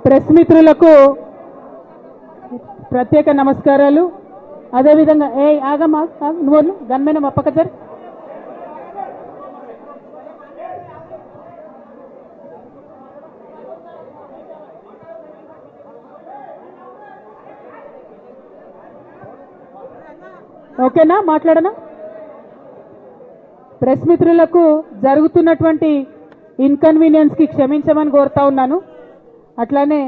Press మిత్రులకు ప్రత్యేక నమస్కారాలు. అదేవిధంగా ఆగమ్మా నువ్వు గన్మేన మప్పక సార్ ఓకేనా మాట్లాడనా. ప్రెస్ మిత్రులకు జరుగుతున్నటువంటి ఇన్కన్వీనియన్స్ కి క్షమించమని కోరుతా ఉన్నాను. అట్లానే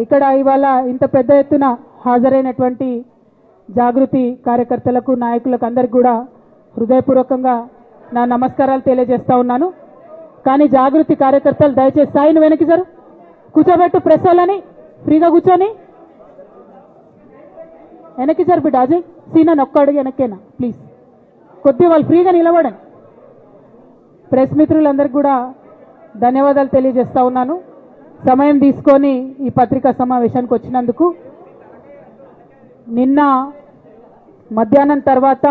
ఇక్కడ ఇవాళ ఇంత పెద్ద ఎత్తున హాజరైనటువంటి జాగృతి కార్యకర్తలకు నాయకులకు అందరికి కూడా హృదయపూర్వకంగా నా నమస్కారాలు తెలియజేస్తా ఉన్నాను. కానీ జాగృతి కార్యకర్తలు దయచేసి సాయిని వెనక్కి జరు కూర్చోబెట్టు, ప్రెస్ వాళ్ళని ఫ్రీగా కూర్చొని వెనక్కి జరు బిడ్డ. అజయ్ సీనా ఒక్క అడుగు వెనక్కేనా ప్లీజ్, కొద్ది వాళ్ళు ఫ్రీగా నిలబడండి. ప్రెస్ మిత్రులందరికీ కూడా ధన్యవాదాలు తెలియజేస్తా ఉన్నాను సమయం తీసుకొని ఈ పత్రికా సమావేశానికి వచ్చినందుకు. నిన్న మధ్యాహ్నం తర్వాత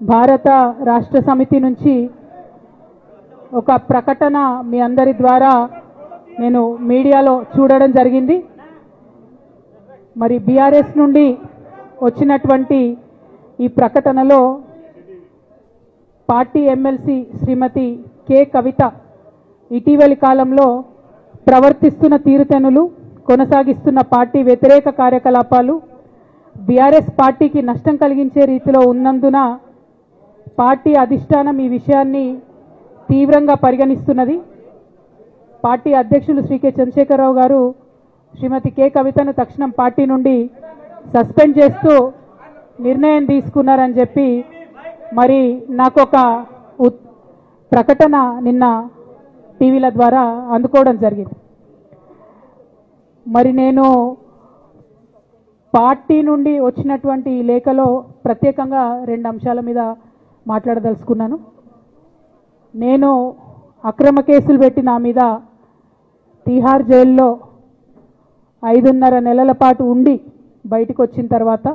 భారత రాష్ట్ర సమితి నుంచి ఒక ప్రకటన మీ అందరి ద్వారా నేను మీడియాలో చూడడం జరిగింది. మరి బీఆర్ఎస్ నుండి వచ్చినటువంటి ఈ ప్రకటనలో పార్టీ ఎమ్మెల్సీ శ్రీమతి కె కవిత ఇటీవలి కాలంలో ప్రవర్తిస్తున్న తీరుతెన్నులు, కొనసాగిస్తున్న పార్టీ వ్యతిరేక కార్యకలాపాలు బీఆర్ఎస్ పార్టీకి నష్టం కలిగించే రీతిలో ఉన్నందున పార్టీ అధిష్టానం ఈ విషయాన్ని తీవ్రంగా పరిగణిస్తున్నది. పార్టీ అధ్యక్షులు శ్రీ కె చంద్రశేఖరరావు గారు శ్రీమతి కె కవితను తక్షణం పార్టీ నుండి సస్పెండ్ చేస్తూ నిర్ణయం తీసుకున్నారని చెప్పి మరి నాకు ఒక ప్రకటన నిన్న టీవీల ద్వారా అందుకోవడం జరిగింది. మరి నేను పార్టీ నుండి వచ్చినటువంటి ఈ లేఖలో ప్రత్యేకంగా 2 అంశాల మీద మాట్లాడదలుచుకున్నాను. నేను అక్రమ కేసులు పెట్టి నా మీద తిహార్ జైల్లో 5.5 నెలల పాటు ఉండి బయటకు వచ్చిన తర్వాత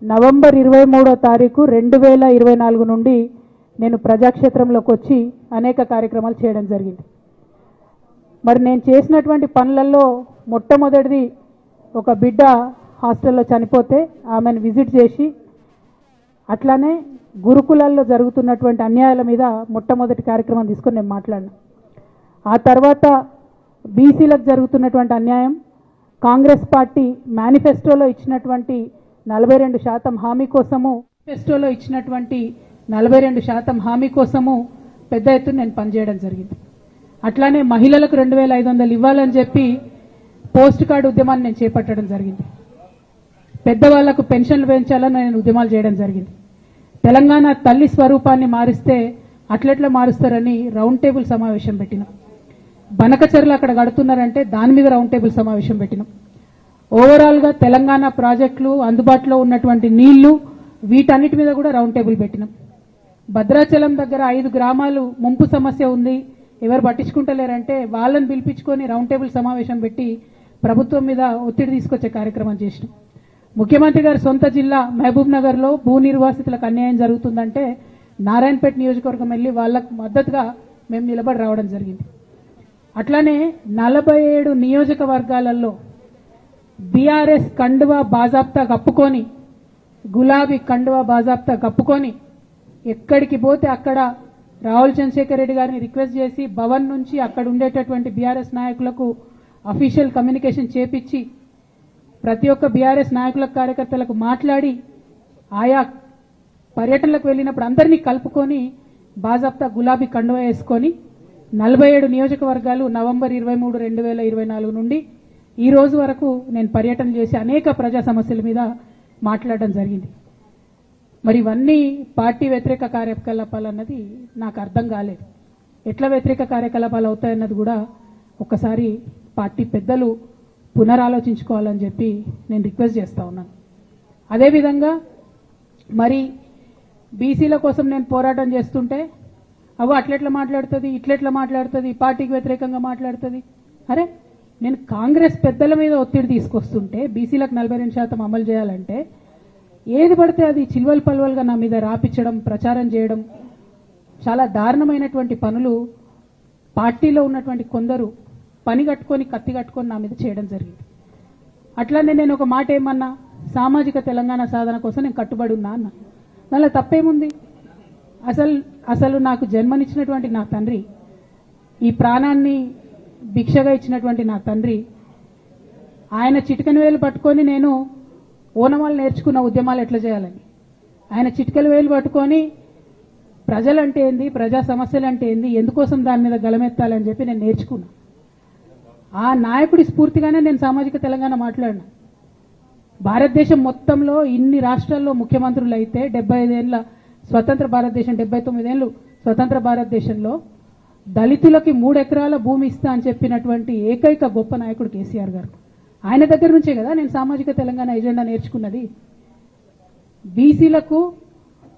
నవంబర్ 23వ తారీఖు 2024 నుండి నేను ప్రజాక్షేత్రంలోకి వచ్చి అనేక కార్యక్రమాలు చేయడం జరిగింది. మరి నేను చేసినటువంటి పనులలో మొట్టమొదటిది ఒక బిడ్డ హాస్టల్లో చనిపోతే ఆమెను విజిట్ చేసి, అట్లానే గురుకులాల్లో జరుగుతున్నటువంటి అన్యాయాల మీద మొట్టమొదటి కార్యక్రమం తీసుకొని నేను మాట్లాడినా. ఆ తర్వాత బీసీలకు జరుగుతున్నటువంటి అన్యాయం, కాంగ్రెస్ పార్టీ మేనిఫెస్టోలో ఇచ్చినటువంటి 42% హామీ కోసము పెద్ద ఎత్తున నేను పనిచేయడం జరిగింది. అట్లానే మహిళలకు 2500 ఇవ్వాలని చెప్పి పోస్ట్ కార్డు ఉద్యమాన్ని నేను చేపట్టడం జరిగింది. పెద్దవాళ్లకు పెన్షన్లు పెంచాలని నేను ఉద్యమాలు చేయడం జరిగింది. తెలంగాణ తల్లి స్వరూపాన్ని మారిస్తే అట్లెట్లా మారుస్తారని రౌండ్ టేబుల్ సమావేశం పెట్టినాం. బనకచర్లు అక్కడ కడుతున్నారంటే దాని మీద రౌండ్ టేబుల్ సమావేశం పెట్టినాం. ఓవరాల్గా తెలంగాణ ప్రాజెక్టులు, అందుబాటులో ఉన్నటువంటి నీళ్లు, వీటన్నిటి మీద కూడా రౌండ్ టేబుల్ పెట్టినాం. భద్రాచలం దగ్గర 5 గ్రామాలు ముంపు సమస్య ఉంది, ఎవరు పట్టించుకుంటలేరంటే వాళ్ళని పిలిపించుకొని రౌండ్ టేబుల్ సమావేశం పెట్టి ప్రభుత్వం మీద ఒత్తిడి తీసుకొచ్చే కార్యక్రమం చేసినాం. ముఖ్యమంత్రి గారి సొంత జిల్లా మహబూబ్ నగర్లో భూ నిర్వాసితులకు అన్యాయం జరుగుతుందంటే నారాయణపేట నియోజకవర్గం వెళ్ళి వాళ్ళకు మద్దతుగా మేము నిలబడి రావడం జరిగింది. అట్లానే 47 నియోజకవర్గాలలో బీఆర్ఎస్ కండువా బాజాప్తా కప్పుకొని, గులాబీ కండువా బాజాప్తా కప్పుకొని ఎక్కడికి పోతే అక్కడ రాహుల్ చంద్రశేఖర్ రెడ్డి గారిని రిక్వెస్ట్ చేసి భవన్ నుంచి అక్కడ ఉండేటటువంటి బీఆర్ఎస్ నాయకులకు అఫీషియల్ కమ్యూనికేషన్ చేపించి ప్రతి ఒక్క బీఆర్ఎస్ నాయకులకు, కార్యకర్తలకు మాట్లాడి ఆయా పర్యటనలకు వెళ్ళినప్పుడు అందరినీ కలుపుకొని బాజాప్తా గులాబీ కండువా వేసుకొని 47 నియోజకవర్గాలు నవంబర్ 23, 2024 నుండి ఈ రోజు వరకు నేను పర్యటన చేసి అనేక ప్రజా సమస్యల మీద మాట్లాడడం జరిగింది. మరి ఇవన్నీ పార్టీ వ్యతిరేక కార్యకలాపాలు అన్నది నాకు అర్థం కాలేదు. ఎట్లా వ్యతిరేక కార్యకలాపాలు అవుతాయన్నది కూడా ఒకసారి పార్టీ పెద్దలు పునరాలోచించుకోవాలని చెప్పి నేను రిక్వెస్ట్ చేస్తా ఉన్నాను. అదేవిధంగా మరి బీసీల కోసం నేను పోరాటం చేస్తుంటే అట్లెట్లా మాట్లాడుతుంది, ఇట్లెట్లా మాట్లాడుతుంది, పార్టీకి వ్యతిరేకంగా మాట్లాడుతుంది. అరే, నేను కాంగ్రెస్ పెద్దల మీద ఒత్తిడి తీసుకొస్తుంటే బీసీలకు 42% అమలు చేయాలంటే ఏది పడితే అది చిల్వల్ పల్వల్గా నా మీద రాపించడం, ప్రచారం చేయడం, చాలా దారుణమైనటువంటి పనులు పార్టీలో ఉన్నటువంటి కొందరు పని కట్టుకొని కత్తి కట్టుకొని నా మీద చేయడం జరిగింది. అట్లానే నేను ఒక మాట ఏమన్నా, సామాజిక తెలంగాణ సాధన కోసం నేను కట్టుబడి ఉన్నా అన్న. దానిలో తప్పేముంది? అసలు నాకు జన్మనిచ్చినటువంటి నా తండ్రి, ఈ ప్రాణాన్ని భిక్షగా ఇచ్చినటువంటి నా తండ్రి, ఆయన చిటికెన వేలు పట్టుకొని నేను ఓనమాలు నేర్చుకున్న ఉద్యమాలు ఎట్లా చేయాలని, ఆయన చిటికెల వేలు పట్టుకొని ప్రజలంటే ఏంది, ప్రజా సమస్యలు అంటే ఏంది, ఎందుకోసం దాని మీద గలమెత్తాలని చెప్పి నేను నేర్చుకున్నా. ఆ నాయకుడి స్ఫూర్తిగానే నేను సామాజిక తెలంగాణ మాట్లాడినా. భారతదేశం మొత్తంలో ఇన్ని రాష్ట్రాల్లో ముఖ్యమంత్రులు అయితే 75 ఏళ్ల స్వతంత్ర భారతదేశం, 79 ఏళ్ళు స్వతంత్ర భారతదేశంలో దళితులకి 3 ఎకరాల భూమి ఇస్తా అని చెప్పినటువంటి ఏకైక గొప్ప నాయకుడు కేసీఆర్ గారు. ఆయన దగ్గర నుంచే కదా నేను సామాజిక తెలంగాణ ఎజెండా నేర్చుకున్నది. బీసీలకు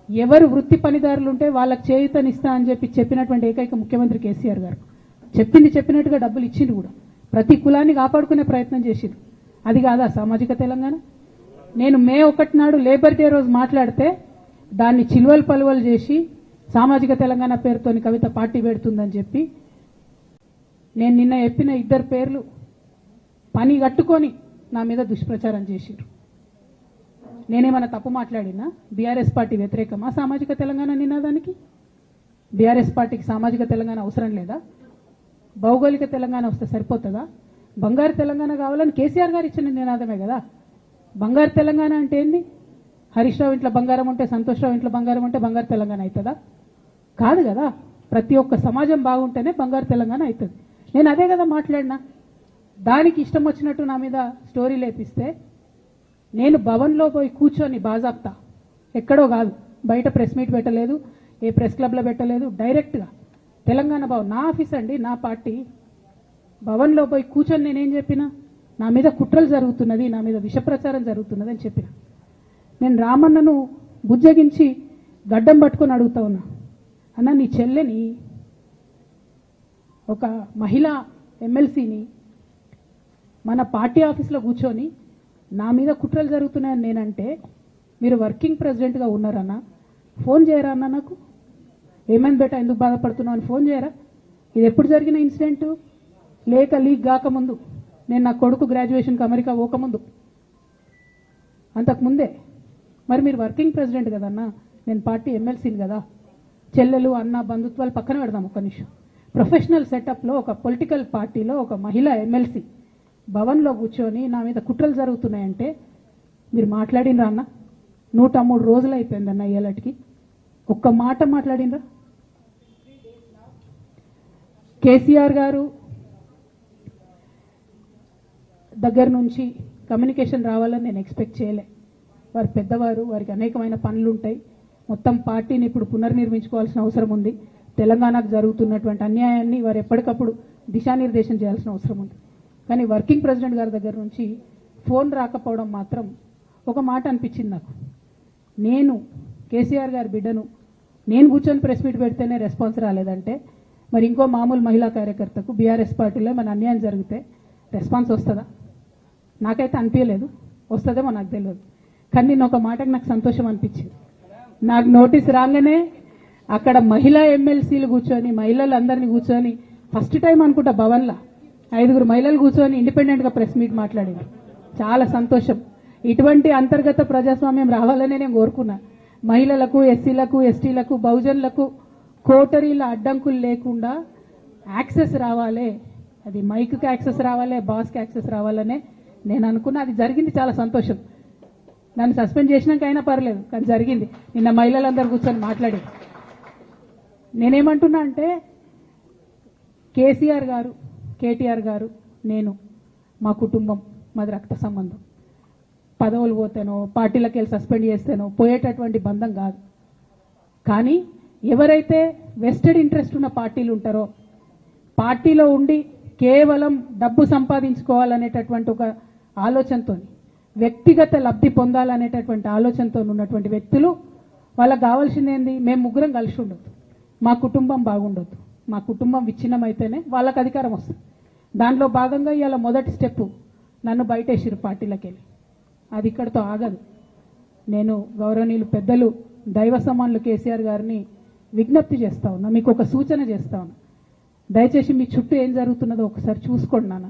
ఎవరు వృత్తి పనిదారులు ఉంటే వాళ్ళకి చేయూతనిస్తా అని చెప్పినటువంటి ఏకైక ముఖ్యమంత్రి కేసీఆర్ గారు. చెప్పినట్టుగా డబ్బులు ఇచ్చిండు కూడా. ప్రతి కులాన్ని కాపాడుకునే ప్రయత్నం చేసిండు. అది కాదా సామాజిక తెలంగాణ? నేను మే 1 నాడు లేబర్ డే రోజు మాట్లాడితే దాన్ని చిలువలు పలువలు చేసి సామాజిక తెలంగాణ పేరుతోని కవిత పార్టీ పెడుతుందని చెప్పి నేను నిన్న చెప్పిన 2 పేర్లు పని కట్టుకొని నా మీద దుష్ప్రచారం చేసిరు. నేనేమన్నా తప్పు మాట్లాడినా? బీఆర్ఎస్ పార్టీ వ్యతిరేకమా సామాజిక తెలంగాణ నినాదానికి? బీఆర్ఎస్ పార్టీకి సామాజిక తెలంగాణ అవసరం లేదా? భౌగోళిక తెలంగాణ వస్తే సరిపోతుందా? బంగారు తెలంగాణ కావాలని కేసీఆర్ గారు ఇచ్చిన నినాదమే కదా. బంగారు తెలంగాణ అంటే ఏంది? హరీష్ రావు ఇంట్లో బంగారం ఉంటే, సంతోష్ రావు ఇంట్లో బంగారం ఉంటే బంగారు తెలంగాణ అవుతుందా? కాదు కదా. ప్రతి ఒక్క సమాజం బాగుంటేనే బంగారు తెలంగాణ అవుతుంది. నేను అదే కదా మాట్లాడినా. దానికి ఇష్టం వచ్చినట్టు నా మీద స్టోరీ లేపిస్తే నేను భవన్లో పోయి కూర్చొని బాజాప్తా, ఎక్కడో కాదు, బయట ప్రెస్ మీట్ పెట్టలేదు, ఏ ప్రెస్ క్లబ్లో పెట్టలేదు, డైరెక్ట్గా తెలంగాణ భవన్, నా ఆఫీస్ అండి, నా పార్టీ భవన్లో పోయి కూర్చొని నేనేం చెప్పినా, నా మీద కుట్రలు జరుగుతున్నది, నా మీద విషప్రచారం జరుగుతున్నది అని చెప్పిన. నేను రామన్నను బుజ్జగించి గడ్డం పట్టుకొని అడుగుతా ఉన్నా, అన్న నీ చెల్లెని, ఒక మహిళా ఎమ్మెల్సీని మన పార్టీ ఆఫీస్లో కూర్చొని నా మీద కుట్రలు జరుగుతున్నాయని నేనంటే మీరు వర్కింగ్ ప్రెసిడెంట్గా ఉన్నారన్నా, ఫోన్ చేయరా అన్న నాకు? ఏమైంది బేటా, ఎందుకు బాధపడుతున్నావు అని ఫోన్ చేయరా? ఇది ఎప్పుడు జరిగిన ఇన్సిడెంట్? లేక లీక్ కాకముందు, నేను నా కొడుకు గ్రాడ్యుయేషన్కి అమెరికా పోకముందు, అంతకుముందే. మరి మీరు వర్కింగ్ ప్రెసిడెంట్ కదన్నా, నేను పార్టీ ఎమ్మెల్సీని కదా. చెల్లెలు అన్న బంధుత్వాలు పక్కన పెడదాం ఒక్క నిమిషం. ప్రొఫెషనల్ సెటప్లో ఒక పొలిటికల్ పార్టీలో ఒక మహిళా ఎమ్మెల్సీ భవన్లో కూర్చొని నా మీద కుట్రలు జరుగుతున్నాయంటే మీరు మాట్లాడినరా అన్న? 103 రోజులు అయిపోయిందన్న ఇయ్యాలటికి, ఒక్క మాట మాట్లాడినరా? కేసీఆర్ గారు దగ్గర నుంచి కమ్యూనికేషన్ రావాలని నేను ఎక్స్పెక్ట్ చేయలే. వారు పెద్దవారు, వారికి అనేకమైన పనులు ఉంటాయి. మొత్తం పార్టీని ఇప్పుడు పునర్నిర్మించుకోవాల్సిన అవసరం ఉంది. తెలంగాణకు జరుగుతున్నటువంటి అన్యాయాన్ని వారు ఎప్పటికప్పుడు దిశానిర్దేశం చేయాల్సిన అవసరం ఉంది. కానీ వర్కింగ్ ప్రెసిడెంట్ గారి దగ్గర నుంచి ఫోన్ రాకపోవడం మాత్రం ఒక మాట అనిపించింది నాకు. నేను కేసీఆర్ గారి బిడ్డను, నేను కూర్చొని ప్రెస్ మీట్ పెడితేనే రెస్పాన్స్ రాలేదంటే మరి ఇంకో మామూలు మహిళా కార్యకర్తకు బీఆర్ఎస్ పార్టీలో మన అన్యాయం జరిగితే రెస్పాన్స్ వస్తుందా? నాకైతే అనిపించలేదు. వస్తుందేమో నాకు తెలియదు. కానీ నేను ఒక మాటకు నాకు సంతోషం అనిపించింది. నాకు నోటీస్ రాగానే అక్కడ మహిళా ఎమ్మెల్సీలు కూర్చొని, మహిళలందరినీ కూర్చొని, ఫస్ట్ టైం అనుకుంటా భవన్లో 5 మహిళలు కూర్చొని ఇండిపెండెంట్గా ప్రెస్ మీట్ మాట్లాడింది. చాలా సంతోషం. ఇటువంటి అంతర్గత ప్రజాస్వామ్యం రావాలనే నేను కోరుకున్నా. మహిళలకు, ఎస్సీలకు, ఎస్టీలకు, బహుజనులకు కోటరీల అడ్డంకులు లేకుండా యాక్సెస్ రావాలి. అది మైక్కి యాక్సెస్ రావాలి, బాస్కి యాక్సెస్ రావాలనే నేను అనుకున్నా. అది జరిగింది. చాలా సంతోషం. నన్ను సస్పెండ్ చేసినాక అయినా పర్లేదు, కానీ జరిగింది. నిన్న మహిళలందరూ కూర్చొని మాట్లాడి నేనేమంటున్నా అంటే, కేసీఆర్ గారు, కేటీఆర్ గారు, నేను, మా కుటుంబం, మాది రక్త సంబంధం. పదవులు పోతేనో, పార్టీలకు వెళ్ళి సస్పెండ్ చేస్తేనో పోయేటటువంటి బంధం కాదు. కానీ ఎవరైతే వెస్టెడ్ ఇంట్రెస్ట్ ఉన్న పార్టీలు ఉంటారో, పార్టీలో ఉండి కేవలం డబ్బు సంపాదించుకోవాలనేటటువంటి ఒక ఆలోచనతో, వ్యక్తిగత లబ్ధి పొందాలనేటటువంటి ఆలోచనతో ఉన్నటువంటి వ్యక్తులు, వాళ్ళకి కావాల్సింది ఏంది? మేము ముగ్గురం కలిసి ఉండొద్దు, మా కుటుంబం బాగుండొద్దు, మా కుటుంబం విచ్ఛిన్నమైతేనే వాళ్ళకి అధికారం వస్తుంది. దాంట్లో భాగంగా ఇవాళ మొదటి స్టెప్ నన్ను బయటేసిరు పార్టీలకు వెళ్ళి. అది ఇక్కడితో ఆగదు. నేను గౌరవనీయులు పెద్దలు దైవ సమానులు కేసీఆర్ గారిని విజ్ఞప్తి చేస్తా ఉన్నా, మీకు ఒక సూచన చేస్తా ఉన్నా. దయచేసి మీ చుట్టూ ఏం జరుగుతున్నదో ఒకసారి చూసుకోండి నాన్న.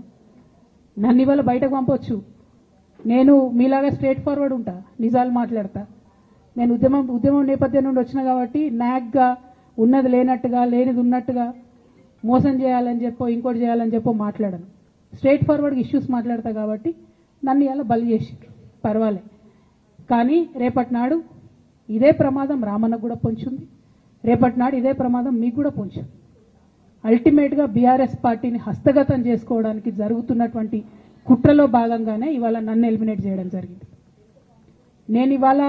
నన్ను ఇవాళ బయటకు పంపొచ్చు, నేను మీలాగా స్ట్రేట్ ఫార్వర్డ్ ఉంటా, నిజాలు మాట్లాడతా. నేను ఉద్యమం నేపథ్యం నుండి వచ్చిన కాబట్టి నాగ్గా ఉన్నది లేనట్టుగా లేనిది ఉన్నట్టుగా మోసం చేయాలని చెప్పో ఇంకోటి చేయాలని చెప్పో మాట్లాడను. స్ట్రేట్ ఫార్వర్డ్గా ఇష్యూస్ మాట్లాడతా కాబట్టి నన్ను ఇలా బలి చేసి పర్వాలే. కానీ రేపటి నాడు ఇదే ప్రమాదం రామన్నకు కూడా పొంచుంది, రేపటి నాడు ఇదే ప్రమాదం మీకు కూడా పొంచుంది. అల్టిమేట్గా బీఆర్ఎస్ పార్టీని హస్తగతం చేసుకోవడానికి జరుగుతున్నటువంటి కుట్రలో భాగంగానే ఇవాళ నన్ను ఎలిమినేట్ చేయడం జరిగింది. నేను ఇవాళ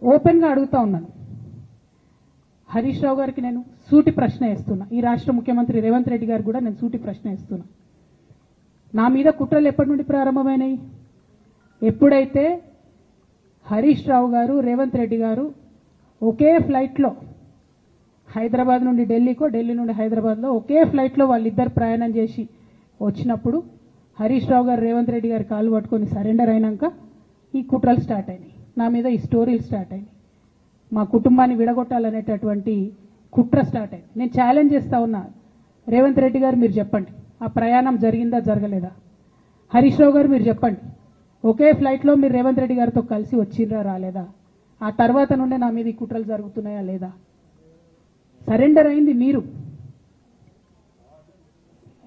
ఓపెన్గా అడుగుతా ఉన్నాను, హరీష్ రావు గారికి నేను సూటి ప్రశ్న వేస్తున్నా, ఈ రాష్ట్ర ముఖ్యమంత్రి రేవంత్ రెడ్డి గారు కూడా నేను సూటి ప్రశ్న వేస్తున్నా. నా మీద కుట్రలు ఎప్పటి నుండి ప్రారంభమైనాయి? ఎప్పుడైతే హరీష్ రావు గారు రేవంత్ రెడ్డి గారు ఒకే ఫ్లైట్లో హైదరాబాద్ నుండి ఢిల్లీకో, ఢిల్లీ నుండి హైదరాబాద్లో ఒకే ఫ్లైట్లో వాళ్ళిద్దరు ప్రయాణం చేసి వచ్చినప్పుడు హరీష్ రావు గారు రేవంత్ రెడ్డి గారి కాళ్ళు పట్టుకొని సరెండర్ అయినాక ఈ కుట్రలు స్టార్ట్ అయినాయి, నా మీద ఈ స్టోరీలు స్టార్ట్ అయినాయి, మా కుటుంబాన్ని విడగొట్టాలనేటటువంటి కుట్ర స్టార్ట్ అయింది. నేను ఛాలెంజ్ చేస్తా ఉన్నా, రేవంత్ రెడ్డి గారు మీరు చెప్పండి, ఆ ప్రయాణం జరిగిందా జరగలేదా? హరీష్ రావు గారు మీరు చెప్పండి, ఒకే ఫ్లైట్లో మీరు రేవంత్ రెడ్డి గారితో కలిసి వచ్చిండ్రా రాలేదా? ఆ తర్వాత నుండే నా మీద ఈ కుట్రలు జరుగుతున్నాయా లేదా? సరెండర్ అయింది మీరు.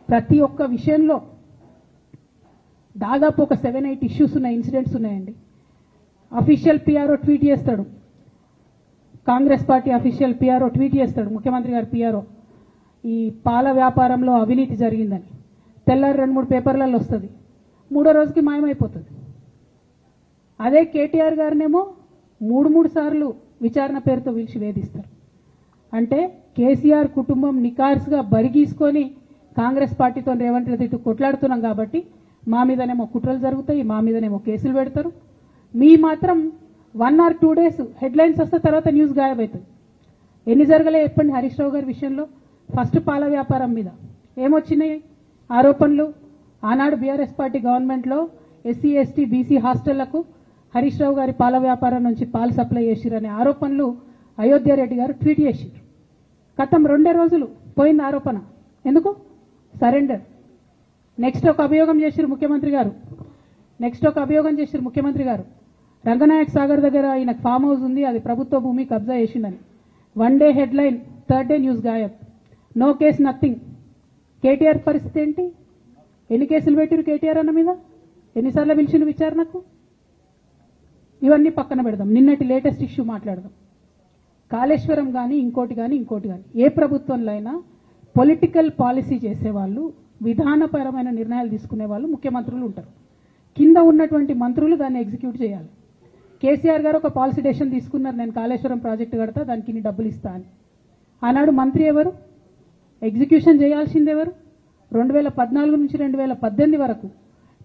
ప్రతి ఒక్క విషయంలో దాదాపు ఒక 7-8 ఇష్యూస్ ఉన్నాయి, ఇన్సిడెంట్స్ ఉన్నాయండి. అఫీషియల్ పిఆర్ఓ ట్వీట్ చేస్తాడు, Congress party official PRO tweet చేస్తాడు, ముఖ్యమంత్రి గారు పిఆర్ఓ, ఈ పాల వ్యాపారంలో అవినీతి జరిగిందని. తెల్లారి 2-3 పేపర్లలో వస్తుంది, 3వ రోజుకి మాయమైపోతుంది. అదే కేటీఆర్ గారినేమో 3 సార్లు విచారణ పేరుతో పిలిచి వేధిస్తారు. అంటే కేసీఆర్ కుటుంబం నికార్స్గా బరిగీసుకొని కాంగ్రెస్ పార్టీతో రేవంత్ రెడ్డి కొట్లాడుతున్నాం కాబట్టి మా మీదనేమో కుట్రలు జరుగుతాయి, మా మీదనేమో కేసులు పెడతారు. మీ మాత్రం 1 or 2 days హెడ్లైన్స్ వస్తే తర్వాత న్యూస్ గాయబవుతుంది. ఎన్ని జరగలే చెప్పండి హరీష్ రావు గారి విషయంలో? ఫస్ట్ పాల వ్యాపారం మీద ఏమొచ్చినాయి ఆరోపణలు? ఆనాడు బీఆర్ఎస్ పార్టీ గవర్నమెంట్లో SC ST BC హాస్టళ్లకు Harish Rao గారి పాల వ్యాపారం నుంచి పాలు సప్లై చేసిరనే ఆరోపణలు అయోధ్య రెడ్డి గారు ట్వీట్ చేసిరు. గతం 2 రోజులు పోయింది ఆరోపణ. ఎందుకు? సరెండర్. నెక్స్ట్ ఒక అభియోగం చేసిరు ముఖ్యమంత్రి గారు, రంగనాయక్ సాగర్ దగ్గర ఈయనకు ఫామ్ హౌస్ ఉంది, అది ప్రభుత్వ భూమి, కబ్జా చేసిందని. 1 day headline, 3rd day news గాయబ్. No case, nothing. కేటీఆర్ పరిస్థితి ఏంటి? ఎన్ని కేసులు పెట్టిరు కేటీఆర్ అన్న మీద? ఎన్నిసార్లు పిలిచిండు విచారణకు? ఇవన్నీ పక్కన పెడదాం, నిన్నటి లేటెస్ట్ ఇష్యూ మాట్లాడదాం. కాళేశ్వరం కానీ ఇంకోటి కానీ ఏ ప్రభుత్వంలో అయినా పొలిటికల్ పాలసీ చేసేవాళ్ళు, విధానపరమైన నిర్ణయాలు తీసుకునే వాళ్ళు ముఖ్యమంత్రులు ఉంటారు. కింద ఉన్నటువంటి మంత్రులు దాన్ని ఎగ్జిక్యూట్ చేయాలి. కేసీఆర్ గారు ఒక పాలసీ డెసిషన్ తీసుకున్నారు, నేను కాళేశ్వరం ప్రాజెక్టు కడతా, దానికి ఇన్ని డబ్బులు ఇస్తా అని. ఆనాడు మంత్రి ఎవరు? ఎగ్జిక్యూషన్ చేయాల్సింది ఎవరు? 2014 నుంచి 2018 వరకు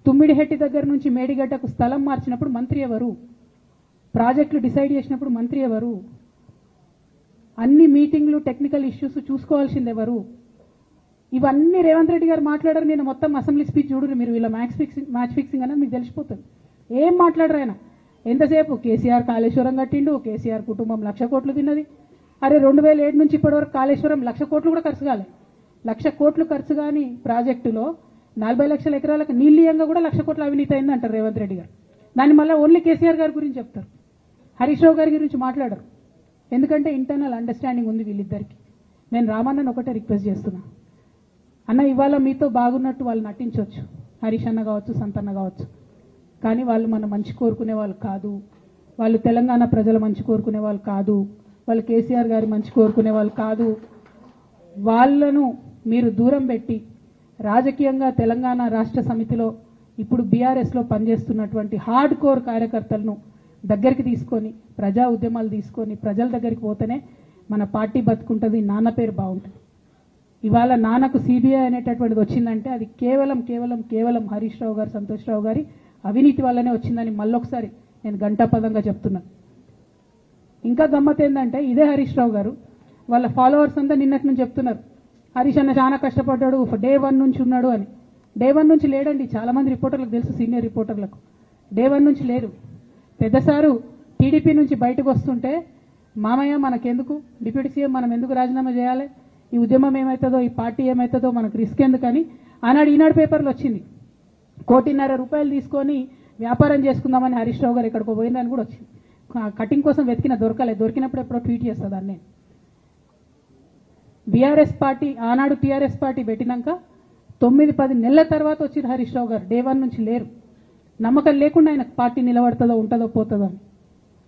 తుమ్మిడిహెట్టి దగ్గర నుంచి మేడిగడ్డకు స్థలం మార్చినప్పుడు మంత్రి ఎవరు? ప్రాజెక్టులు డిసైడ్ చేసినప్పుడు మంత్రి ఎవరు? అన్ని మీటింగ్లు, టెక్నికల్ ఇష్యూస్ చూసుకోవాల్సింది ఎవరు? ఇవన్నీ రేవంత్ రెడ్డి గారు మాట్లాడారు. నేను మొత్తం అసెంబ్లీ స్పీచ్ చూడరు మీరు, వీళ్ళ మ్యాచ్ ఫిక్సింగ్ అనేది మీకు తెలిసిపోతుంది. ఏం మాట్లాడరు ఆయన. ఎంతసేపు కేసీఆర్ కాళేశ్వరం కట్టిండు, కేసీఆర్ కుటుంబం 1,00,000 కోట్లు తిన్నది. అరే 2007 నుంచి ఇప్పటివరకు కాళేశ్వరం 1,00,000 కోట్లు కూడా ఖర్చు కాలే. 1,00,000 కోట్లు ఖర్చు కాని ప్రాజెక్టులో 40 లక్షల ఎకరాలకు నీళ్ళియంగా కూడా 1,00,000 కోట్ల అవినీతి అయింది అంటారు రేవంత్ రెడ్డి గారు. దాన్ని మళ్ళీ ఓన్లీ కేసీఆర్ గారి గురించి చెప్తారు, హరీష్ రావు గారి గురించి మాట్లాడరు. ఎందుకంటే ఇంటర్నల్ అండర్స్టాండింగ్ ఉంది వీళ్ళిద్దరికి. నేను రామన్నను ఒకటే రిక్వెస్ట్ చేస్తున్నా, అన్న ఇవాళ మీతో బాగున్నట్టు వాళ్ళు నటించవచ్చు, హరీష్ అన్న కావచ్చు, సంతన్న కావచ్చు, కానీ వాళ్ళు మన మంచి కోరుకునే వాళ్ళు కాదు, వాళ్ళు తెలంగాణ ప్రజల మంచి కోరుకునే వాళ్ళు కాదు, వాళ్ళు కేసీఆర్ గారి మంచి కోరుకునే వాళ్ళు కాదు. వాళ్ళను మీరు దూరం పెట్టి రాజకీయంగా తెలంగాణ రాష్ట్ర సమితిలో ఇప్పుడు బీఆర్ఎస్లో పనిచేస్తున్నటువంటి హార్డ్ కోర్ కార్యకర్తలను దగ్గరికి తీసుకొని ప్రజా ఉద్యమాలు తీసుకొని ప్రజల దగ్గరికి పోతేనే మన పార్టీ బతుకుంటుంది, నాన్న పేరు బాగుంటుంది. ఇవాళ నాన్నకు సిబిఐ అనేటటువంటిది వచ్చిందంటే అది కేవలం హరీష్ రావు గారు, సంతోష్ రావు గారి అవినీతి వల్లనే వచ్చిందని మళ్ళొకసారి నేను గంటాపదంగా చెప్తున్నాను. ఇంకా గమ్మత్ ఏంటంటే ఇదే హరీష్ రావు గారు వాళ్ళ ఫాలోవర్స్ అంతా నిన్నటి నుంచి చెప్తున్నారు, హరీష్ అన్న చాలా కష్టపడ్డాడు, డే 1 నుంచి ఉన్నాడు అని. డే 1 నుంచి లేడండి, చాలా మంది రిపోర్టర్లకు తెలుసు, సీనియర్ రిపోర్టర్లకు. డే 1 నుంచి లేరు. పెద్దసారు టీడీపీ నుంచి బయటకు వస్తుంటే మామయ్య మనకెందుకు, డిప్యూటీ సీఎం మనం ఎందుకు రాజీనామా చేయాలి, ఈ ఉద్యమం ఏమవుతుందో ఈ పార్టీ ఏమవుతుందో మనకు రిస్క్ ఎందుకని ఆనాడు ఈనాడు పేపర్లో వచ్చింది. 1.5 కోటి తీసుకొని వ్యాపారం చేసుకుందామని హరీష్ రావు గారు ఎక్కడికో పోయిందని కూడా వచ్చింది. కటింగ్ కోసం వెతికిన దొరికినప్పుడు ఎప్పుడో ట్వీట్ చేస్తుందని నేను. బీఆర్ఎస్ పార్టీ ఆనాడు టీఆర్ఎస్ పార్టీ పెట్టినాక 9-10 నెలల తర్వాత వచ్చిన హరీష్ రావు గారు డే 1 నుంచి లేరు. నమ్మకం లేకుండా ఆయన పార్టీ నిలబడుతుందో ఉంటుందో పోతుందో అని.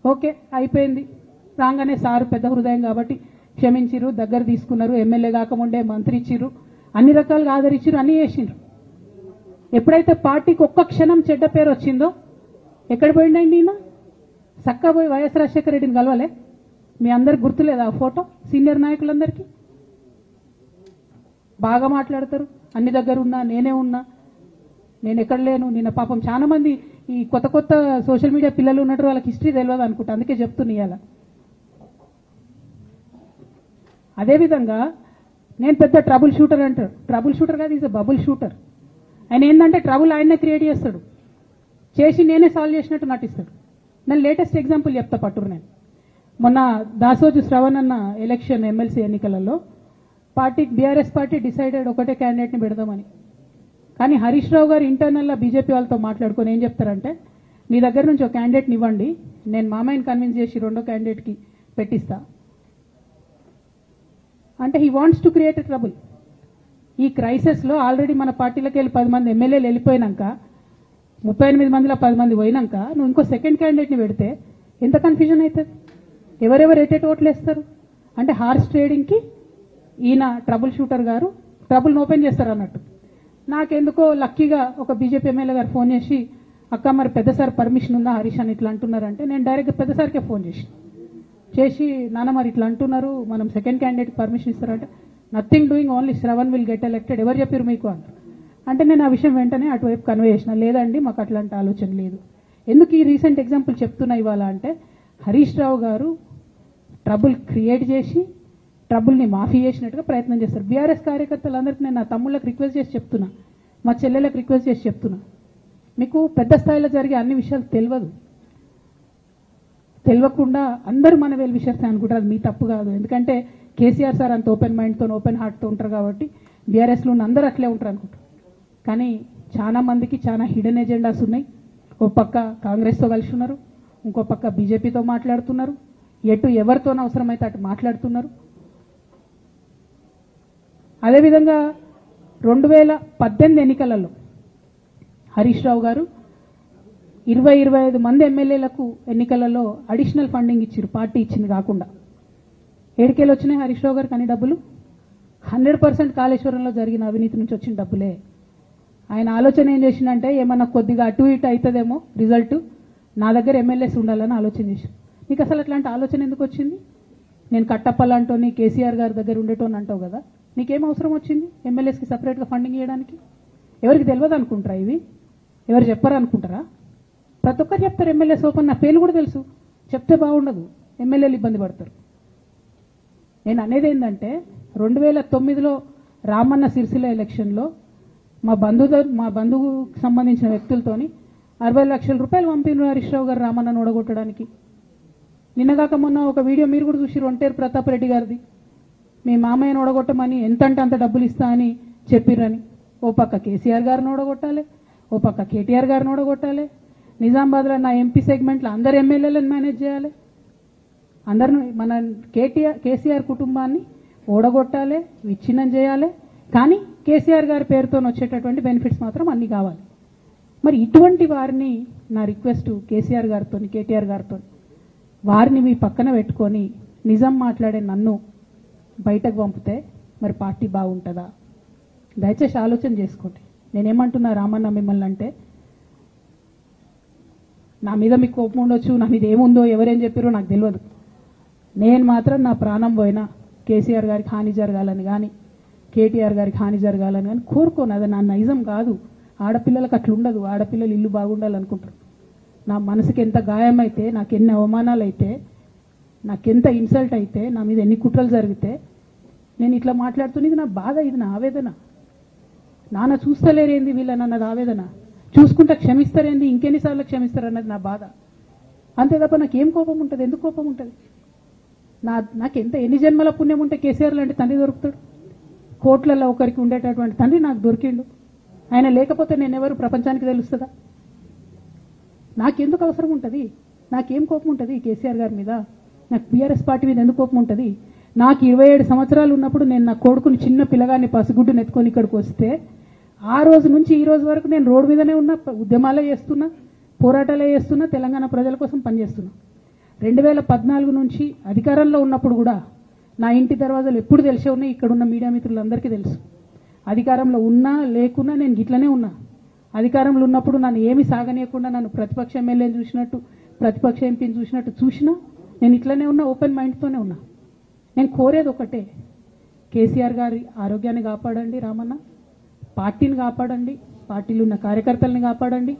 ఓకే అయిపోయింది. రాగానే సారు పెద్ద హృదయం కాబట్టి క్షమించిరు, దగ్గర తీసుకున్నారు, ఎమ్మెల్యే కాకముందే మంత్రి ఇచ్చిర్రు, అన్ని రకాలుగా ఆదరించిరు, అన్ని చేసిండ్రు. ఎప్పుడైతే పార్టీకి ఒక్క క్షణం చెడ్డ పేరు వచ్చిందో ఎక్కడ పోయిండండి ఈయన? చక్కా పోయి వైఎస్ రాజశేఖర రెడ్డిని కలవలే? మీ అందరికి గుర్తులేదా ఆ ఫోటో? సీనియర్ నాయకులందరికీ బాగా మాట్లాడతారు, అన్ని దగ్గర ఉన్నా, నేనే ఉన్నా, నేను ఎక్కడ లేను. నిన్న పాపం చాలా మంది ఈ కొత్త సోషల్ మీడియా పిల్లలు ఉన్నట్టు వాళ్ళకి హిస్టరీ తెలియదు అనుకుంటా, అందుకే చెప్తున్నా ఇవాళ. అదేవిధంగా నేను పెద్ద ట్రబుల్ షూటర్ అంటారు. ట్రబుల్ షూటర్ కాదు, ఈజ్ బబుల్ షూటర్. ఆయన ఏంటంటే ట్రబుల్ ఆయన్నే క్రియేట్ చేస్తాడు, చేసి నేనే సాల్వ్ చేసినట్టు నటిస్తాడు. నేను లేటెస్ట్ ఎగ్జాంపుల్ చెప్తా పట్టురు. నేను మొన్న దాసోజు శ్రవణ్ అన్న ఎలక్షన్ ఎమ్మెల్సీ ఎన్నికలలో బీఆర్ఎస్ పార్టీ డిసైడెడ్ ఒకటే క్యాండిడేట్ని పెడదామని. కానీ హరీష్ రావు గారు ఇంటర్నల్గా బీజేపీ వాళ్ళతో మాట్లాడుకొని ఏం చెప్తారంటే, మీ దగ్గర నుంచి ఒక క్యాండిడేట్ని ఇవ్వండి, నేను మామయ్యని కన్విన్స్ చేసి 2వ క్యాండిడేట్కి పెట్టిస్తా అంటే he wants to create a trouble. ఈ క్రైసిస్లో ఆల్రెడీ మన పార్టీలోకి వెళ్ళి 10 మంది ఎమ్మెల్యేలు వెళ్ళిపోయినాక, 38 మందిలో 10 మంది పోయినాక నువ్వు ఇంకో సెకండ్ క్యాండిడేట్ని పెడితే ఎంత కన్ఫ్యూజన్ అవుతుంది? ఎవరెవరు ఎటెట్ ఓట్లు వేస్తారు? అంటే హార్స్ ట్రేడింగ్కి ఈయన ట్రబుల్ షూటర్ గారు ట్రబుల్ని ఓపెన్ చేస్తారు అన్నట్టు. నాకెందుకో లక్కీగా ఒక బీజేపీ ఎమ్మెల్యే గారు ఫోన్ చేసి, అక్క మరి పెద్దసారి పర్మిషన్ ఉందా హరీష్ అని ఇట్లా అంటున్నారంటే, నేను డైరెక్ట్గా పెద్దసారికే ఫోన్ చేసి నాన్న మరి ఇట్లా అంటున్నారు, మనం సెకండ్ క్యాండిడేట్కి పర్మిషన్ ఇస్తారంటే, nothing doing, only Shravan will get elected. ఎవరు చెప్పారు మీకు అంటారు. అంటే నేను ఆ విషయం వెంటనే అటువైపు కన్వే చేసిన, లేదండి మాకు అట్లాంటి ఆలోచన లేదు. ఎందుకు ఈ రీసెంట్ ఎగ్జాంపుల్ చెప్తున్నా ఇవాళ అంటే, హరీష్ రావు గారు ట్రబుల్ క్రియేట్ చేసి ట్రబుల్ని మాఫీ చేసినట్టుగా ప్రయత్నం చేస్తారు. బీఆర్ఎస్ కార్యకర్తలందరికీ నేను నా తమ్ముళ్ళకి రిక్వెస్ట్ చేసి చెప్తున్నా, మా చెల్లెలకు రిక్వెస్ట్ చేసి చెప్తున్నా, మీకు పెద్ద స్థాయిలో జరిగే అన్ని విషయాలు తెలియకుండా అందరూ మన వేలు విషయాలు అనుకుంటారు. మీ తప్పు కాదు, ఎందుకంటే కేసీఆర్ సార్ అంత ఓపెన్ మైండ్తో ఓపెన్ హార్ట్తో ఉంటారు కాబట్టి బీఆర్ఎస్లో ఉన్న అందరూ అట్లే ఉంటారు అనుకుంటారు. కానీ చాలా మందికి చాలా హిడెన్ ఎజెండాస్ ఉన్నాయి. ఓ పక్క కాంగ్రెస్తో కలిసి ఉన్నారు, ఇంకో పక్క బీజేపీతో మాట్లాడుతున్నారు, ఎటు ఎవరితోనో అవసరమైతే అటు మాట్లాడుతున్నారు. అదేవిధంగా 2018 ఎన్నికలలో హరీష్ రావు గారు 20-25 మంది ఎమ్మెల్యేలకు ఎన్నికలలో అడిషనల్ ఫండింగ్ ఇచ్చారు, పార్టీ ఇచ్చింది కాకుండా. ఏడికేలు వచ్చినాయి హరీష్ రావు గారికి అన్ని డబ్బులు? 100% కాళేశ్వరంలో జరిగిన అవినీతి నుంచి వచ్చిన డబ్బులే. ఆయన ఆలోచన ఏం చేసిందంటే, ఏమన్నా కొద్దిగా అటు ఇటు అవుతుందేమో రిజల్ట్, నా దగ్గర ఎమ్మెల్యేస్ ఉండాలని ఆలోచన చేశాను. నీకు అసలు అట్లాంటి ఆలోచన ఎందుకు వచ్చింది? నేను కట్టప్పలాంటోని కేసీఆర్ గారి దగ్గర ఉండేటోని అంటావు కదా, నీకేం అవసరం వచ్చింది ఎమ్మెల్యేస్కి సపరేట్గా ఫండింగ్ ఇవ్వడానికి? ఎవరికి తెలియదు అనుకుంటారా? ఇవి ఎవరు చెప్పారు అనుకుంటారా? ప్రతి ఒక్కరు చెప్తారు ఎమ్మెల్యేస్ ఓపెన్, నా పేర్లు కూడా తెలుసు, చెప్తే బాగుండదు, ఎమ్మెల్యేలు ఇబ్బంది పడతారు. నేను అనేది ఏంటంటే, 2009లో రామన్న సిరిసిల్ల ఎలక్షన్లో మా బంధువుకు సంబంధించిన వ్యక్తులతోని 60 లక్షల రూపాయలు పంపిన హరీష్ రావు గారు రామన్నను ఓడగొట్టడానికి. నిన్నగాక మొన్న ఒక వీడియో మీరు కూడా చూసి, ఒంటేరు ప్రతాప్ రెడ్డి గారిది, మీ మామయ్యను ఓడగొట్టమని ఎంతంటే అంత డబ్బులు ఇస్తా అని చెప్పిర్రని. ఓ పక్క కేసీఆర్ గారిని ఓడగొట్టాలి, ఓ పక్క కేటీఆర్ గారిని ఓడగొట్టాలి, నిజామాబాద్లో నా ఎంపీ సెగ్మెంట్లో అందరు ఎమ్మెల్యేలను మేనేజ్ చేయాలి, అందరిని మన కేసీఆర్ కుటుంబాన్ని ఓడగొట్టాలి, విచ్ఛిన్నం చేయాలి. కానీ కేసీఆర్ గారి పేరుతో వచ్చేటటువంటి బెనిఫిట్స్ మాత్రం అన్నీ కావాలి. మరి ఇటువంటి వారిని నా రిక్వెస్ట్ కేసీఆర్ గారితో కేటీఆర్ గారితో, వారిని మీ పక్కన పెట్టుకొని నిజం మాట్లాడే నన్ను బయటకు పంపితే మరి పార్టీ బాగుంటుందా? దయచేసి ఆలోచన చేసుకోండి. నేనేమంటున్నా రామన్న మిమ్మల్ని అంటే, నా మీద మీకు కోపం ఉండొచ్చు, నా మీద ఏముందో ఎవరేం చెప్పారో నాకు తెలియదు. నేను మాత్రం నా ప్రాణం పోయినా కేసీఆర్ గారికి హాని జరగాలని కానీ కేటీఆర్ గారికి హాని జరగాలని కానీ కోరుకోను. అది నా నైజం కాదు. ఆడపిల్లలకు అట్లా ఉండదు. ఆడపిల్లలు ఇల్లు బాగుండాలనుకుంటారు. నా మనసుకి ఎంత గాయమైతే, నాకు ఎన్ని అవమానాలు అయితే, నాకెంత ఇన్సల్ట్ అయితే, నా మీద ఎన్ని కుట్రలు జరిగితే నేను ఇట్లా మాట్లాడుతున్నది నా బాధ, ఇది నా ఆవేదన. నాన్న చూస్తలేరేంది వీళ్ళని అన్నది ఆవేదన, చూసుకుంటా క్షమిస్తారేంది ఇంకెన్నిసార్లు క్షమిస్తారన్నది నా బాధ. అంతే తప్ప నాకేం కోపం ఉంటుంది? ఎందుకు కోపం ఉంటుంది? నాకు ఎన్ని జన్మల పుణ్యం ఉంటే కేసీఆర్ లాంటి తండ్రి దొరుకుతాడు? కోట్లలో ఒకరికి ఉండేటటువంటి తండ్రి నాకు దొరికిండు. ఆయన లేకపోతే నేనెవరు ప్రపంచానికి తెలుస్తుందా? నాకెందుకు అవసరం ఉంటుంది? నాకేం కోపం ఉంటుంది కేసీఆర్ గారి మీద? నాకు బీఆర్ఎస్ పార్టీ మీద ఎందుకు కోపం ఉంటుంది? నాకు 27 సంవత్సరాలు ఉన్నప్పుడు నేను నా కొడుకుని చిన్న పిల్లగాన్ని పసిగుడ్డు నెత్తుకొని ఇక్కడికి వస్తే ఆ రోజు నుంచి ఈ రోజు వరకు నేను రోడ్డు మీదనే ఉన్నా, ఉద్యమాలే చేస్తున్నా, పోరాటాలే చేస్తున్నా, తెలంగాణ ప్రజల కోసం పనిచేస్తున్నా. 2014 నుంచి అధికారంలో ఉన్నప్పుడు కూడా నా ఇంటి దర్వాజాలు ఎప్పుడు తెలిసే ఉన్నాయి. ఇక్కడున్న మీడియా మిత్రులందరికీ తెలుసు. అధికారంలో ఉన్నా లేకున్నా నేను గిట్లనే ఉన్నా. అధికారంలో ఉన్నప్పుడు నన్ను ఏమి సాగనీయకుండా నన్ను ప్రతిపక్ష ఎమ్మెల్యేని చూసినట్టు, ప్రతిపక్ష ఎంపీని చూసినట్టు చూసినా నేను ఇట్లనే ఉన్నా, ఓపెన్ మైండ్తోనే ఉన్నా. నేను కోరేది ఒకటే, కేసీఆర్ గారి ఆరోగ్యాన్ని కాపాడండి రామన్న, పార్టీని కాపాడండి, పార్టీలో ఉన్న కార్యకర్తల్ని కాపాడండి,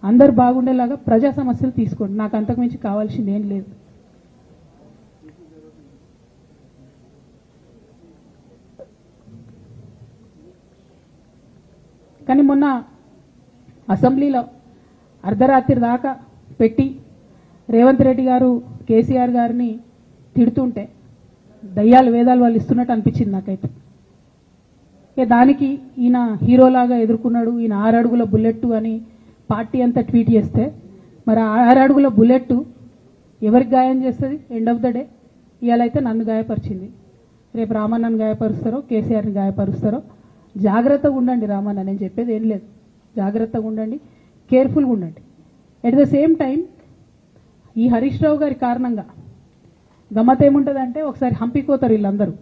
అందరు బాగుండేలాగా ప్రజా సమస్యలు తీసుకోండి. నాకు అంతకుమించి కావాల్సింది ఏం లేదు. కానీ మొన్న అసెంబ్లీలో అర్ధరాత్రి దాకా పెట్టి రేవంత్ రెడ్డి గారు కేసీఆర్ గారిని తిడుతుంటే దయ్యాలు వేదాలు వాళ్ళు ఇస్తున్నట్టు అనిపించింది నాకైతే. దానికి ఈయన హీరోలాగా ఎదుర్కొన్నాడు, ఈయన 6 అడుగుల బుల్లెట్ అని పార్టీ అంతా ట్వీట్ చేస్తే, మరి 6 అడుగుల బుల్లెట్ ఎవరికి గాయం చేస్తుంది? ఎండ్ ఆఫ్ ద డే ఇవాళ అయితే నన్ను గాయపరిచింది, రేపు రామన్నను గాయపరుస్తారో కేసీఆర్ని గాయపరుస్తారో. జాగ్రత్తగా ఉండండి రామన్న, నేను చెప్పేది ఏం లేదు. జాగ్రత్తగా ఉండండి, కేర్ఫుల్గా ఉండండి. ఎట్ ద సేమ్ టైం ఈ హరీష్ రావు గారి కారణంగా గమ్మత్ ఏముంటుందంటే, ఒకసారి హంపీకి పోతారు వీళ్ళందరూ,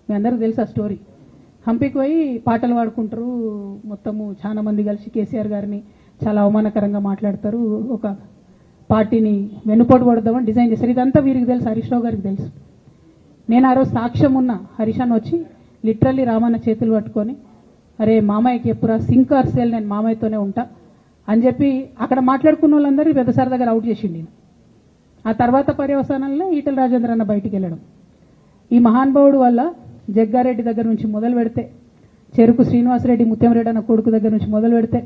మీ అందరికీ తెలుసు ఆ స్టోరీ. హంపీకి పోయి పాటలు పాడుకుంటారు, మొత్తము చాలా మంది కలిసి కేసీఆర్ గారిని చాలా అవమానకరంగా మాట్లాడతారు, ఒక పార్టీని వెన్నుపోటు పడదామని డిజైన్ చేశారు. ఇదంతా వీరికి తెలుసు, హరీష్ రావు గారికి తెలుసు. నేను ఆ రోజు సాక్ష్యం ఉన్న హరీష్ అన్న వచ్చి లిటరల్లీ రామన్న చేతులు పట్టుకొని, అరే మామయ్యకి ఎప్పుడా సింక్ ఆర్ సేల్, నేను మామయ్యతోనే ఉంటా అని చెప్పి అక్కడ మాట్లాడుకున్న వాళ్ళందరూ పెద్దసారి దగ్గర అవుట్ చేసిండి. ఆ తర్వాత పర్యవసానంలో ఈటల రాజేంద్ర అన్న బయటికి వెళ్ళడం. ఈ మహానుభావుడు వల్ల జగ్గారెడ్డి దగ్గర నుంచి మొదలు పెడితే, చెరుకు శ్రీనివాసరెడ్డి ముత్యంరెడ్డి అన్న కొడుకు దగ్గర నుంచి మొదలు పెడితే,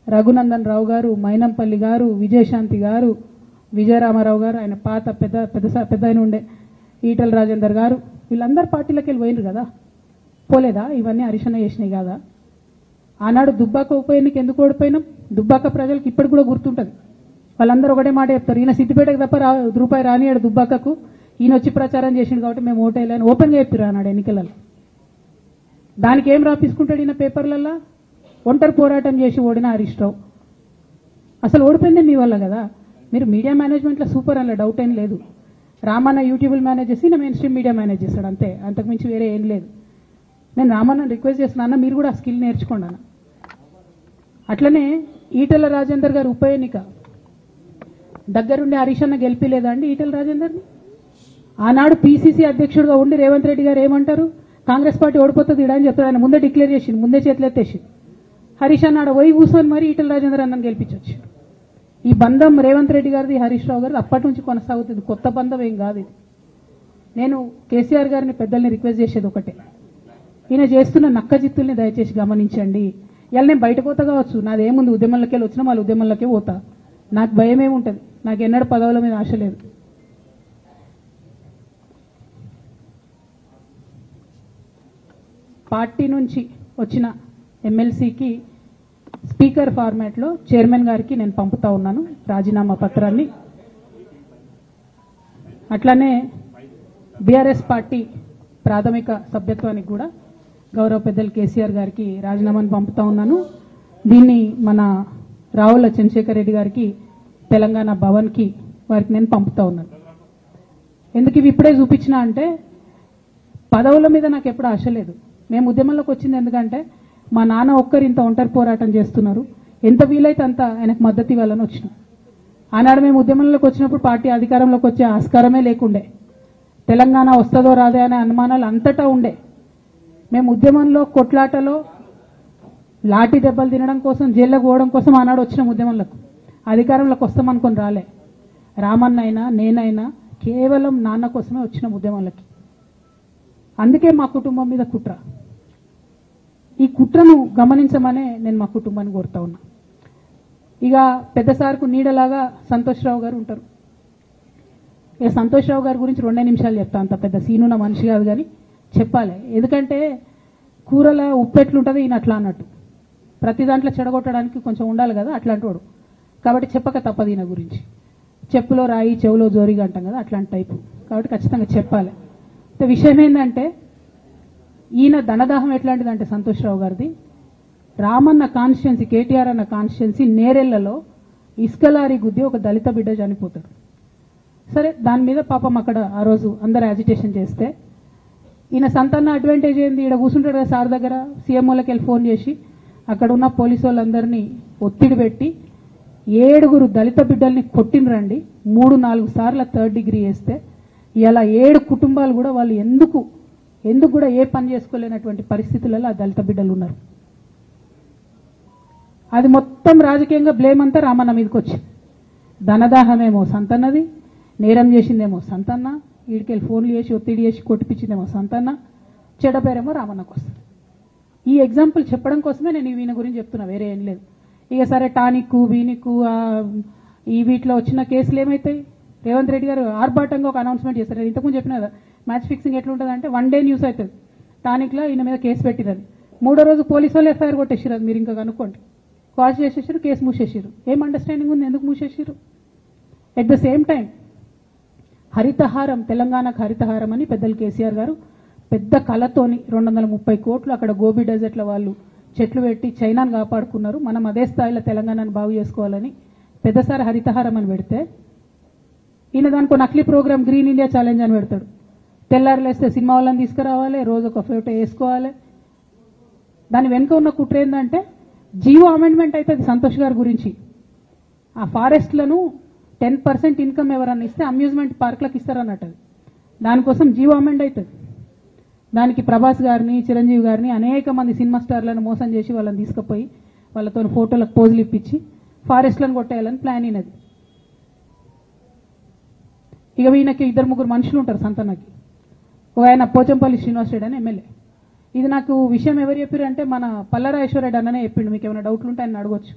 రఘునందన్ రావు గారు, మైనంపల్లి గారు, విజయశాంతి గారు, విజయరామారావు గారు, ఆయన పాత పెద్ద ఆయన ఉండే ఈటల రాజేందర్ గారు, వీళ్ళందరూ పార్టీలోకి వెళ్ళి పోయినారు కదా. పోలేదా? ఇవన్నీ హరీషన్న చేసినాయి కాదా? ఆనాడు దుబ్బాక ఉప ఎన్నిక ఎందుకు ఓడిపోయినాం? దుబ్బాక ప్రజలకు ఇప్పటికి కూడా గుర్తుంటుంది. వాళ్ళందరూ ఒకటే మాట చెప్తారు, ఈయన సిద్దిపేటకు తప్ప రూపాయి రానియాడు దుబ్బాకకు, ఈయన వచ్చి ప్రచారం చేసిండు కాబట్టి మేము ఓటేయాలని ఓపెన్గా చెప్పారు ఆనాడు ఎన్నికలలో. దానికి ఏం రాపించుకుంటాడు ఈయన పేపర్లలో? ఒంటరి పోరాటం చేసి ఓడిన హరీష్ రావు. అసలు ఓడిపోయిందే మీ వల్ల కదా. మీరు మీడియా మేనేజ్మెంట్లో సూపర్, అలా డౌట్ ఏం లేదు. రామన్న యూట్యూబ్లు మేనేజ్ చేసి ఈయన మెయిన్ స్ట్రీమ్ మీడియా మేనేజ్ చేస్తాడు, అంతే, అంతకుమించి వేరే ఏం లేదు. నేను రామన్నని రిక్వెస్ట్ చేస్తున్నా, అన్న మీరు కూడా ఆ స్కిల్ నేర్చుకోండి అన్న. అట్లనే ఈటల రాజేందర్ గారు ఉప ఎన్నిక దగ్గరుండి హరీష్ అన్న గెలిపిలేదా అండి ఈటల రాజేందర్ని? ఆనాడు పీసీసీ అధ్యక్షుడిగా ఉండి రేవంత్ రెడ్డి గారు ఏమంటారు, కాంగ్రెస్ పార్టీ ఓడిపోతుంది ఇడా అని చెప్తాడు. ఆయన ముందే డిక్లేర్ చేసింది, ముందే చేతులు ఎత్తేసి హరీష్ అన్నాడు పోయి కూర్చొని మరి ఈటల రాజేందర్ అన్నని గెలిపించవచ్చు. ఈ బంధం రేవంత్ రెడ్డి గారిది హరీష్ రావు గారిది అప్పటి నుంచి కొనసాగుతుంది, కొత్త బంధం ఏం కాదు ఇది. నేను కేసీఆర్ గారిని పెద్దల్ని రిక్వెస్ట్ చేసేది ఒకటే, ఈయన చేస్తున్న నక్కజిత్తుల్ని దయచేసి గమనించండి. ఇలా నేను బయట పోతా కావచ్చు, నాదేముంది, ఉద్యమంలోకి వెళ్ళి వచ్చినా వాళ్ళ ఉద్యమంలోకే పోతా, నాకు భయం ఏముంటుంది, నాకు ఎన్నడూ పదవుల మీద ఆశ లేదు. పార్టీ నుంచి వచ్చిన ఎమ్మెల్సీకి స్పీకర్ ఫార్మాట్లో చైర్మన్ గారికి నేను పంపుతా ఉన్నాను రాజీనామా పత్రాన్ని. అట్లానే బీఆర్ఎస్ పార్టీ ప్రాథమిక సభ్యత్వానికి కూడా గౌరవ పెద్దలు కేసీఆర్ గారికి రాజీనామాను పంపుతా ఉన్నాను. దీన్ని మన రావుల చంద్రశేఖర్ రెడ్డి గారికి తెలంగాణ భవన్కి వారికి నేను పంపుతా ఉన్నాను. ఎందుకు ఇవి ఇప్పుడే చూపించినా అంటే, పదవుల మీద నాకు ఎప్పుడు ఆశ లేదు. మేము ఉద్యమంలోకి వచ్చింది ఎందుకంటే మా నాన్న ఒక్కరు ఇంత ఒంటరి పోరాటం చేస్తున్నారు, ఎంత వీలైతే అంత ఆయనకు మద్దతు ఇవ్వాలని వచ్చినాం. ఆనాడు మేము ఉద్యమంలోకి వచ్చినప్పుడు పార్టీ అధికారంలోకి వచ్చే ఆస్కారమే లేకుండే, తెలంగాణ వస్తుందో రాదే అనే అనుమానాలు అంతటా ఉండే. మేము ఉద్యమంలో కొట్లాటలో లాఠీ దెబ్బలు తినడం కోసం, జైల్లోకి పోవడం కోసం ఆనాడు వచ్చినాం ఉద్యమంలోకి. అధికారంలోకి వస్తామనుకొని రాలే. రామన్నైనా నేనైనా కేవలం నాన్న కోసమే వచ్చినాం ఉద్యమంలోకి. అందుకే మా కుటుంబం మీద కుట్ర. ఈ కుట్రను గమనించమనే నేను మా కుటుంబాన్ని కోరుతా ఉన్నా. ఇక పెద్ద సార్కు నీడలాగా సంతోష్ రావు గారు ఉంటారు. ఇక సంతోష్ రావు గారి గురించి 2 నిమిషాలు చెప్తా, అంత పెద్ద సీనున్న మనిషి కాదు కానీ చెప్పాలి. ఎందుకంటే కూరల ఉప్పు ఎట్లుంటుంది ఈయన అట్లా అన్నట్టు. ప్రతి దాంట్లో చెడగొట్టడానికి కొంచెం ఉండాలి కదా అట్లాంటి వాడు. కాబట్టి చెప్పక తప్పదు ఈయన గురించి. చెప్పులో రాయి చెవులో జోరిగా అంటాం కదా అట్లాంటి టైపు. కాబట్టి ఖచ్చితంగా చెప్పాలి. విషయం ఏంటంటే ఈయన ధనదాహం ఎట్లాంటిదంటే సంతోష్రావు గారిది రామన్న కాన్స్టిట్యున్సీ కేటీఆర్ అన్న కాన్స్టిట్యున్సీ నేరెళ్లలో ఇసుకలారీ గుద్ది ఒక దళిత బిడ్డ చనిపోతాడు. సరే దాని మీద పాపం అక్కడ ఆ రోజు అందరు యాజిటేషన్ చేస్తే ఈయన సంతాన అడ్వాంటేజ్ ఏంది, ఈడ కూర్చుంటాడు కదా సార్ దగ్గర, సీఎంఓలకి వెళ్ళి ఫోన్ చేసి అక్కడ ఉన్న పోలీసు వాళ్ళందరినీ ఒత్తిడి పెట్టి 7 దళిత బిడ్డల్ని కొట్టినరండి. 3-4 సార్లు 3rd డిగ్రీ వేస్తే ఇలా 7 కుటుంబాలు కూడా వాళ్ళు ఎందుకు కూడా ఏ పని చేసుకోలేనటువంటి పరిస్థితులలో ఆ దళిత బిడ్డలు ఉన్నారు. అది మొత్తం రాజకీయంగా బ్లేమ్ అంతా రామన్న మీదకి వచ్చింది. ధనదాహమేమో సంతన్నది, నేరం చేసిందేమో సంతన్న, వీడికెళ్ళి ఫోన్లు చేసి ఒత్తిడి చేసి కొట్టిపించిందేమో సంతన్న, చెడ్డ పేరేమో రామన్నకు వస్తుంది. ఈ ఎగ్జాంపుల్ చెప్పడం కోసమే నేను ఈయన గురించి చెప్తున్నా, వేరే ఏం లేదు. ఇక సరే టానిక్ వీనిక్ ఈ వీటిలో వచ్చిన కేసులు ఏమవుతాయి? రేవంత్ రెడ్డి గారు ఆర్భాటంగా ఒక అనౌన్స్మెంట్ చేస్తారు. ఇంతకుముందు చెప్పిన కదా మ్యాచ్ ఫిక్సింగ్ ఎట్లుంటుందంటే 1 డే న్యూస్ అవుతుంది. టానిక్లో ఈయన మీద కేసు పెట్టిరని 3వ రోజు పోలీసు వాళ్ళు ఎఫ్ఐఆర్ కొట్టేసారు. అది మీరు ఇంకా కనుక్కోండి. కాల్ చేసేసారు, కేసు మూసేసారు. ఏం అండర్స్టాండింగ్ ఉంది, ఎందుకు మూసేసారు? At the same time Harithaharam, తెలంగాణకు హరితహారం అని పెద్దలు కేసీఆర్ గారు పెద్ద కళతోని 230 కోట్లు అక్కడ గోబీ డెజర్ట్ల వాళ్ళు చెట్లు పెట్టి చైనాను కాపాడుకున్నారు. మనం అదే స్థాయిలో తెలంగాణను బాగు చేసుకోవాలని పెద్దసారి హరితహారం అని పెడితే ఈయన దానికి నకిలీ ప్రోగ్రామ్ గ్రీన్ ఇండియా ఛాలెంజ్ అని పెడతాడు. తెల్లారులేస్తే సినిమా వాళ్ళని తీసుకురావాలి, రోజు ఒక ఫోటో వేసుకోవాలి. దాని వెనుక ఉన్న కుట్ర ఏంటంటే జియో అమెండ్మెంట్ అవుతుంది సంతోష్ గారి గురించి. ఆ ఫారెస్ట్లను 10% ఇన్కమ్ ఎవరన్నా ఇస్తే అమ్యూజ్మెంట్ పార్క్లకు ఇస్తారన్నట్టు. దానికోసం జియో అమెండ్ అవుతుంది. దానికి ప్రభాస్ గారిని, చిరంజీవి గారిని, అనేక మంది సినిమా స్టార్లను మోసం చేసి వాళ్ళని తీసుకుపోయి వాళ్ళతో ఫోటోలకు పోజులు ఇప్పించి ఫారెస్ట్లను కొట్టేయాలని ప్లాన్ అయినది. ఇక ఈయనకి 2-3 మనుషులు ఉంటారు సంతన్నకి. ఒక ఆయన పోచంపల్లి శ్రీనివాసరెడ్డి అని ఎమ్మెల్యే. ఇది నాకు విషయం ఎవరు చెప్పారు అంటే మన పల్లరాజేశ్వరరెడ్డి అన్ననే చెప్పిండు. మీకు ఏమైనా డౌట్లు ఉంటే ఆయన అడగొచ్చు.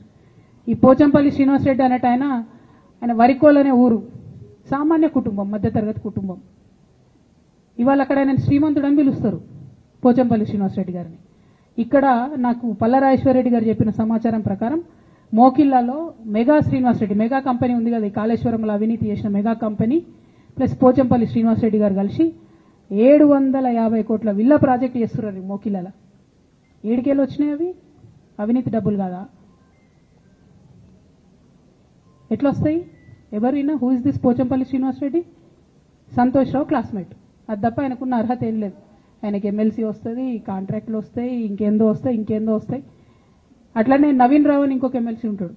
ఈ పోచంపల్లి శ్రీనివాసరెడ్డి అనేట ఆయన వరికోల్ అనే ఊరు, సామాన్య కుటుంబం, మధ్యతరగతి కుటుంబం. ఇవాళ అక్కడ ఆయన శ్రీమంతుడు అని పిలుస్తారు పోచంపల్లి శ్రీనివాసరెడ్డి గారిని. ఇక్కడ నాకు పల్లరాజేశ్వరరెడ్డి గారు చెప్పిన సమాచారం ప్రకారం మోకిల్లాలో మెగా శ్రీనివాసరెడ్డి, మెగా కంపెనీ ఉంది కదా, ఈ కాళేశ్వరంలో అవినీతి చేసిన mega company plus Pochampally Srinivasa Reddy గారు కలిసి 750 కోట్ల విల్లా ప్రాజెక్ట్ చేస్తున్నారు మోకిల్లాల. ఏడికేళ్ళు వచ్చినాయి అవి? అవినీతి డబ్బులు కాదా? ఎట్లా వస్తాయి? ఎవరైనా who is this Pochampally Srinivasa Reddy? Santosh Rao classmate. అది తప్ప ఆయనకున్న అర్హత ఏం లేదు. ఆయనకి ఎమ్మెల్సీ వస్తుంది, కాంట్రాక్ట్లు వస్తాయి, ఇంకేందో వస్తాయి. అట్లనే నవీన్ రావు అని ఇంకొక ఎమ్మెల్సీ ఉంటాడు.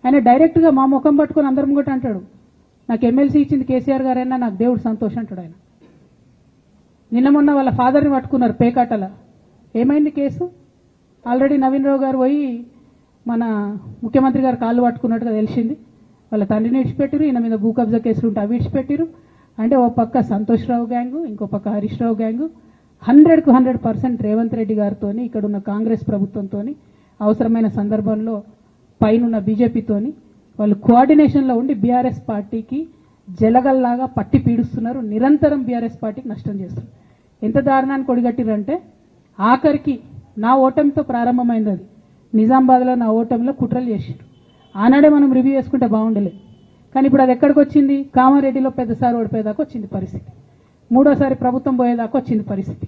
ఆయన డైరెక్ట్గా మా ముఖం పట్టుకొని అందరం కూడా అంటాడు, నాకు ఎమ్మెల్సీ ఇచ్చింది కేసీఆర్ గారైనా నాకు దేవుడు సంతోషం అంటాడు ఆయన. నిన్న మొన్న వాళ్ళ ఫాదర్ని పట్టుకున్నారు పేకాటల. ఏమైంది కేసు? ఆల్రెడీ నవీన్ రావు గారు పోయి మన ముఖ్యమంత్రి గారు కాళ్ళు పట్టుకున్నట్టుగా తెలిసింది. వాళ్ళ తండ్రిని ఇడిచిపెట్టిరు, ఈయన మీద భూ కబ్జా కేసులు ఉంటే అవి ఇడిచిపెట్టిరు. అంటే ఓ పక్క సంతోష్ రావు గ్యాంగు, ఇంకో పక్క హరీష్ రావు గ్యాంగు 100కు 100% రేవంత్ రెడ్డి గారితో, ఇక్కడున్న కాంగ్రెస్ ప్రభుత్వంతో, అవసరమైన సందర్భంలో పైనున్న బీజేపీతోని వాళ్ళు కోఆర్డినేషన్లో ఉండి బీఆర్ఎస్ పార్టీకి జలగల్లాగా పట్టి పీడుస్తున్నారు. నిరంతరం బీఆర్ఎస్ పార్టీకి నష్టం చేస్తున్నారు. ఎంత దారుణానికి ఒడిగట్టిరంటే ఆఖరికి నా ఓటమితో ప్రారంభమైంది అది. నిజామాబాద్లో నా ఓటమిలో కుట్రలు చేశారు. ఆనాడే మనం రివ్యూ చేసుకుంటే బాగుండలేదు. కానీ ఇప్పుడు అది ఎక్కడికి వచ్చింది? కామారెడ్డిలో పెద్దసారి ఓడిపోయేదాకా వచ్చింది పరిస్థితి. 3వసారి ప్రభుత్వం పోయేదాకా వచ్చింది పరిస్థితి.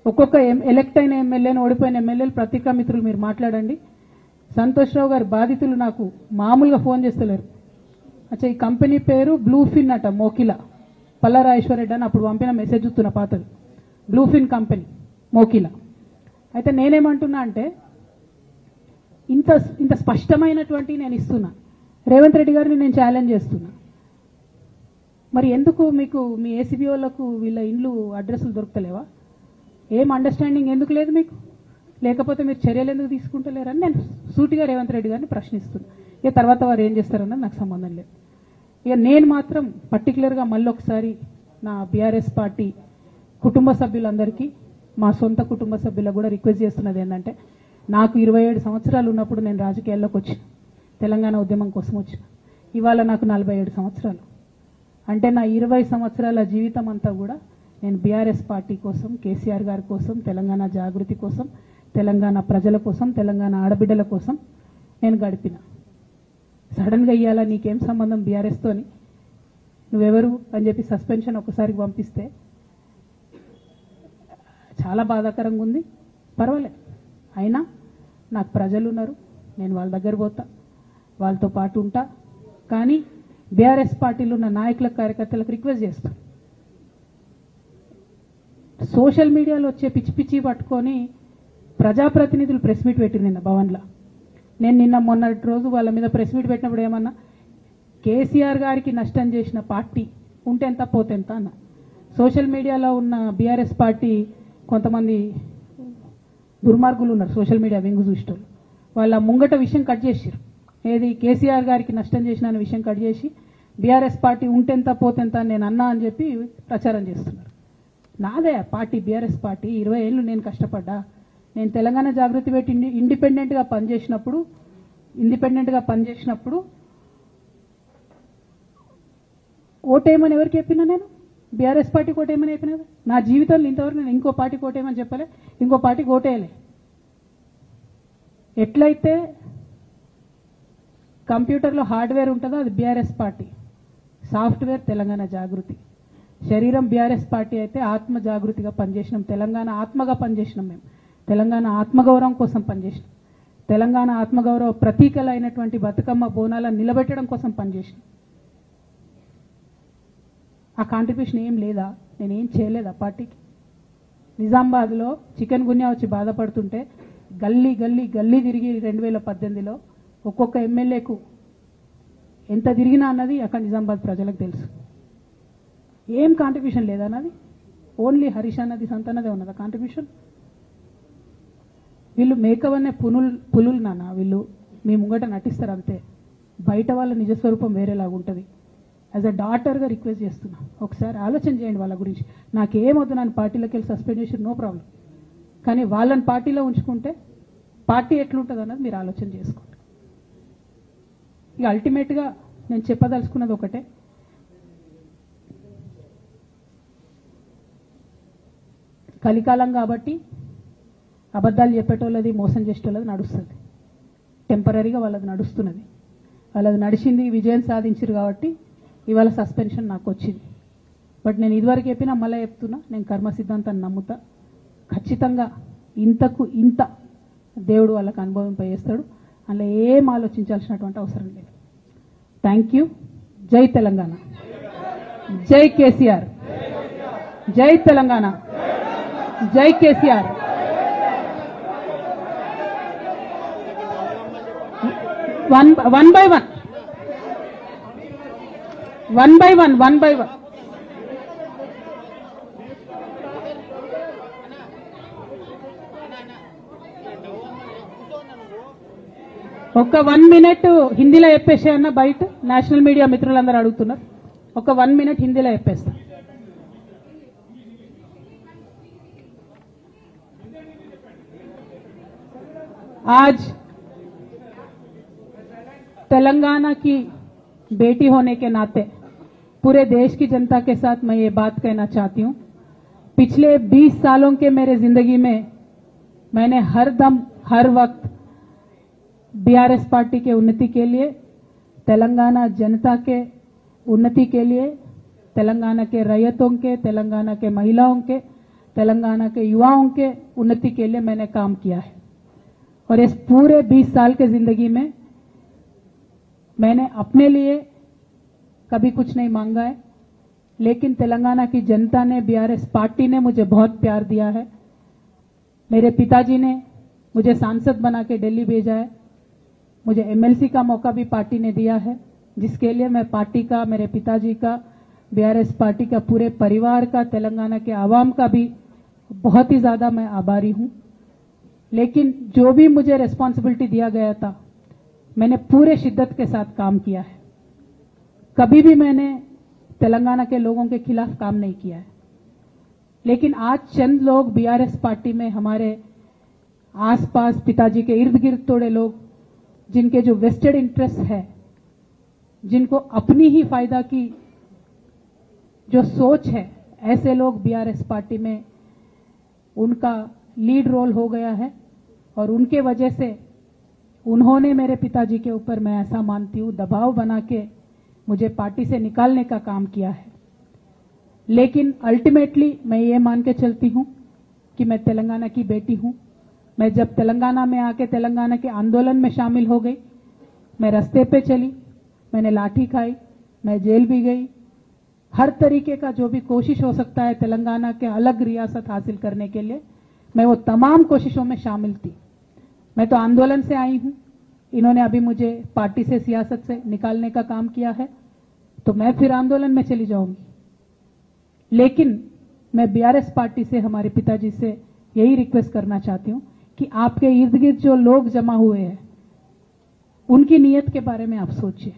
ఒక్కొక్క ఎలక్ట్ అయిన ఎమ్మెల్యేను, ఓడిపోయిన ఎమ్మెల్యేలు పత్రికా మిత్రులు మీరు మాట్లాడండి. సంతోష్ రావు గారి బాధితులు నాకు మామూలుగా ఫోన్ చేస్తలేరు. అచ్చా ఈ కంపెనీ పేరు బ్లూఫిన్ అట, మోకిలా. పల్లరాజేశ్వరరెడ్డి అని అప్పుడు పంపిన మెసేజ్ చూస్తున్న పాతది. Bluefin company Mokila. అయితే నేనేమంటున్నా అంటే ఇంత స్పష్టమైనటువంటి నేను ఇస్తున్నా. రేవంత్ రెడ్డి గారిని నేను ఛాలెంజ్ చేస్తున్నా. మరి ఎందుకు మీకు మీ ఏసీబీ వాళ్ళకు వీళ్ళ ఇండ్లు అడ్రస్లు దొరుకుతలేవా? ఏం అండర్స్టాండింగ్ ఎందుకు లేదు మీకు? లేకపోతే మీరు చర్యలు ఎందుకు తీసుకుంటలేరని నేను సూటిగా రేవంత్ రెడ్డి గారిని ప్రశ్నిస్తున్నా. ఇక తర్వాత వారు ఏం చేస్తారన్నది నాకు సంబంధం లేదు. ఇక నేను మాత్రం పర్టికులర్గా మళ్ళీ ఒకసారి నా బీఆర్ఎస్ పార్టీ కుటుంబ సభ్యులందరికీ, మా సొంత కుటుంబ సభ్యులకు కూడా రిక్వెస్ట్ చేస్తున్నది ఏంటంటే, నాకు 27 సంవత్సరాలు ఉన్నప్పుడు నేను రాజకీయాల్లోకి వచ్చిన, తెలంగాణ ఉద్యమం కోసం వచ్చిన. ఇవాళ నాకు 47 సంవత్సరాలు. అంటే నా 20 సంవత్సరాల జీవితం అంతా కూడా నేను బీఆర్ఎస్ పార్టీ కోసం, కేసీఆర్ గారి కోసం, తెలంగాణ జాగృతి కోసం, తెలంగాణ ప్రజల కోసం, తెలంగాణ ఆడబిడ్డల కోసం నేను గడిపిన. సడన్గా ఇయ్యాల నీకేం సంబంధం బీఆర్ఎస్తోని, నువ్వెవరు అని చెప్పి సస్పెన్షన్ ఒకసారికి పంపిస్తే చాలా బాధాకరంగా ఉంది. పర్వాలేదు, అయినా నాకు ప్రజలు ఉన్నారు, నేను వాళ్ళ దగ్గర పోతా, వాళ్ళతో పాటు ఉంటా. కానీ బీఆర్ఎస్ పార్టీలో ఉన్న నాయకుల కార్యకర్తలకు రిక్వెస్ట్ చేస్తాను, సోషల్ మీడియాలో వచ్చే పిచ్చి పిచ్చి పట్టుకొని ప్రజాప్రతినిధులు ప్రెస్ మీట్ పెట్టింది నిన్న భవన్లో. నేను నిన్న మొన్నటి రోజు వాళ్ళ మీద ప్రెస్ మీట్ పెట్టినప్పుడు ఏమన్నా, కేసీఆర్ గారికి నష్టం చేసిన పార్టీ ఉంటే ఎంత పోతే ఎంత అన్న. సోషల్ మీడియాలో ఉన్న బీఆర్ఎస్ పార్టీ కొంతమంది దుర్మార్గులు ఉన్నారు, సోషల్ మీడియా వెంగు చూసేటోళ్ళు. వాళ్ళ ముంగట విషయం కట్ చేసారు, ఏది కేసీఆర్ గారికి నష్టం చేసిన అనే విషయం కట్ చేసి బీఆర్ఎస్ పార్టీ ఉంటెంత పోతెంత నేను అన్నా అని చెప్పి ప్రచారం చేస్తున్నారు. నాదే పార్టీ, బీఆర్ఎస్ పార్టీ. 20 ఏళ్ళు నేను కష్టపడ్డా. నేను తెలంగాణ జాగృతి పెట్టి ఇండిపెండెంట్గా పనిచేసినప్పుడు ఓటేయమని ఎవరికి చెప్పినా? నేను బీఆర్ఎస్ పార్టీకి ఓటేయమని చెప్పినా? నా జీవితంలో ఇంతవరకు నేను ఇంకో పార్టీకి ఓటేయమని చెప్పలే, ఇంకో పార్టీకి ఓటేయలే. ఎట్లయితే కంప్యూటర్లో హార్డ్వేర్ ఉంటుందో అది బీఆర్ఎస్ పార్టీ, సాఫ్ట్వేర్ తెలంగాణ జాగృతి. శరీరం బీఆర్ఎస్ పార్టీ అయితే ఆత్మ జాగృతిగా పనిచేసినాం, తెలంగాణ ఆత్మగా పనిచేసినాం. మేము తెలంగాణ ఆత్మగౌరవం కోసం పనిచేసినాం, తెలంగాణ ఆత్మగౌరవ ప్రతీకలైనటువంటి బతుకమ్మ బోనాలను నిలబెట్టడం కోసం పనిచేసినాం. ఆ కాంట్రిబ్యూషన్ ఏం లేదా? నేనేం చేయలేదు ఆ పార్టీకి. నిజామాబాద్లో చికెన్ గున్యా వచ్చి బాధపడుతుంటే గల్లీ గల్లీ గల్లీ తిరిగి 2018లో ఒక్కొక్క ఎమ్మెల్యేకు ఎంత తిరిగినా అన్నది అక్కడ నిజామాబాద్ ప్రజలకు తెలుసు. ఏం కాంట్రిబ్యూషన్ లేదా అన్నది? ఓన్లీ హరీష్ అన్నది, సంతనదే ఉన్నదా కాంట్రిబ్యూషన్? వీళ్ళు మేకవన్నే పులులు నాన్న, వీళ్ళు మీ ముంగట నటిస్తారు అంతే. బయట వాళ్ళ నిజస్వరూపం వేరేలాగా ఉంటుంది. యాజ్ అ డాటర్గా రిక్వెస్ట్ చేస్తున్నా, ఒకసారి ఆలోచన చేయండి వాళ్ళ గురించి. నాకేమొద్దు, నన్ను పార్టీలోకి వెళ్ళి సస్పెండ్ చేసి నో ప్రాబ్లం, కానీ వాళ్ళని పార్టీలో ఉంచుకుంటే పార్టీ ఎట్లుంటుంది అన్నది మీరు ఆలోచన చేసుకోండి. ఇక అల్టిమేట్గా నేను చెప్పదలుచుకున్నది ఒకటే, కలికాలం కాబట్టి అబద్ధాలు చెప్పేటోళ్ళది, మోసం చేసేటోళ్ళది నడుస్తుంది. టెంపరీగా వాళ్ళది నడుస్తున్నది, వాళ్ళది నడిచింది, విజయం సాధించారు కాబట్టి ఇవాళ సస్పెన్షన్ నాకు వచ్చింది. బట్ నేను ఇదివరకు చెప్పినా మళ్ళీ చెప్తున్నా, నేను కర్మ సిద్ధాంతాన్ని నమ్ముతా. ఖచ్చితంగా ఇంతకు ఇంత దేవుడు వాళ్ళకు అనుభవింపజేస్తాడు, అందులో ఏం ఆలోచించాల్సినటువంటి అవసరం లేదు. Thank you. జై తెలంగాణ, జై కేసీఆర్, జై తెలంగాణ, జై కేసీఆర్. One by one. ఒక 1 మినిట్ హిందీలో చెప్పేసే అన్న, బయట నేషనల్ మీడియా మిత్రులందరూ అడుగుతున్నారు. ఒక 1 మినిట్ హిందీలో చెప్పేస్తా. आज तेलंगाना की बेटी होने के नाते पूरे देश की जनता के साथ मैं ये बात कहना चाहती हूं, पिछले 20 सालों के मेरे जिंदगी में मैंने हर दम हर वक्त बीआरएस पार्टी के उन्नति के लिए, तेलंगाना जनता के उन्नति के लिए, तेलंगाना के रैयतों के, तेलंगाना के महिलाओं के, तेलंगाना के युवाओं के उन्नति के लिए मैंने काम किया है. और इस पूरे 20 साल के जिंदगी में मैंने अपने लिए कभी कुछ नहीं मांगा है, लेकिन तेलंगाना की जनता ने, बीआरएस पार्टी ने मुझे बहुत प्यार दिया है. मेरे पिताजी ने मुझे सांसद बना के दिल्ली भेजा है, मुझे एमएलसी का मौका भी पार्टी ने दिया है, जिसके लिए मैं पार्टी का, मेरे पिताजी का, बीआरएस पार्टी का, पूरे परिवार का, तेलंगाना के आवाम का भी बहुत ही ज्यादा मैं आभारी हूं. लेकिन जो भी मुझे रिस्पॉन्सिबिलिटी दिया गया था, मैंने पूरे शिद्दत के साथ काम किया है. कभी भी मैंने तेलंगाना के लोगों के खिलाफ काम नहीं किया है. लेकिन आज चंद लोग बीआरएस पार्टी में, हमारे आसपास पिताजी के इर्द गिर्द थोड़े लोग, जिनके जो वेस्टेड इंटरेस्ट है, जिनको अपनी ही फायदा की जो सोच है, ऐसे लोग बीआरएस पार्टी में उनका लीड रोल हो गया है और उनके वजह से उन्होंने मेरे पिताजी के ऊपर, मैं ऐसा मानती हूं, दबाव बना के मुझे पार्टी से निकालने का काम किया है। लेकिन अल्टीमेटली मैं ये मान के चलती हूं कि मैं तेलंगाना की बेटी हूं। मैं जब तेलंगाना में आके तेलंगाना के आंदोलन में शामिल हो गई, मैं रास्ते पे चली, मैंने लाठी खाई, मैं जेल भी गई। हर तरीके का जो भी कोशिश हो सकता है तेलंगाना के अलग रियासत हासिल करने के लिए, मैं वो तमाम कोशिशों में शामिल थी। मैं तो आंदोलन से आई हूं, इन्होंने अभी मुझे पार्टी से, सियासत से निकालने का काम किया है, तो मैं फिर आंदोलन में चली जाऊंगी। लेकिन मैं बीआरएस पार्टी से, हमारे पिताजी से यही रिक्वेस्ट करना चाहती हूं कि आपके इर्द गिर्द जो लोग जमा हुए हैं, उनकी नीयत के बारे में आप सोचिए।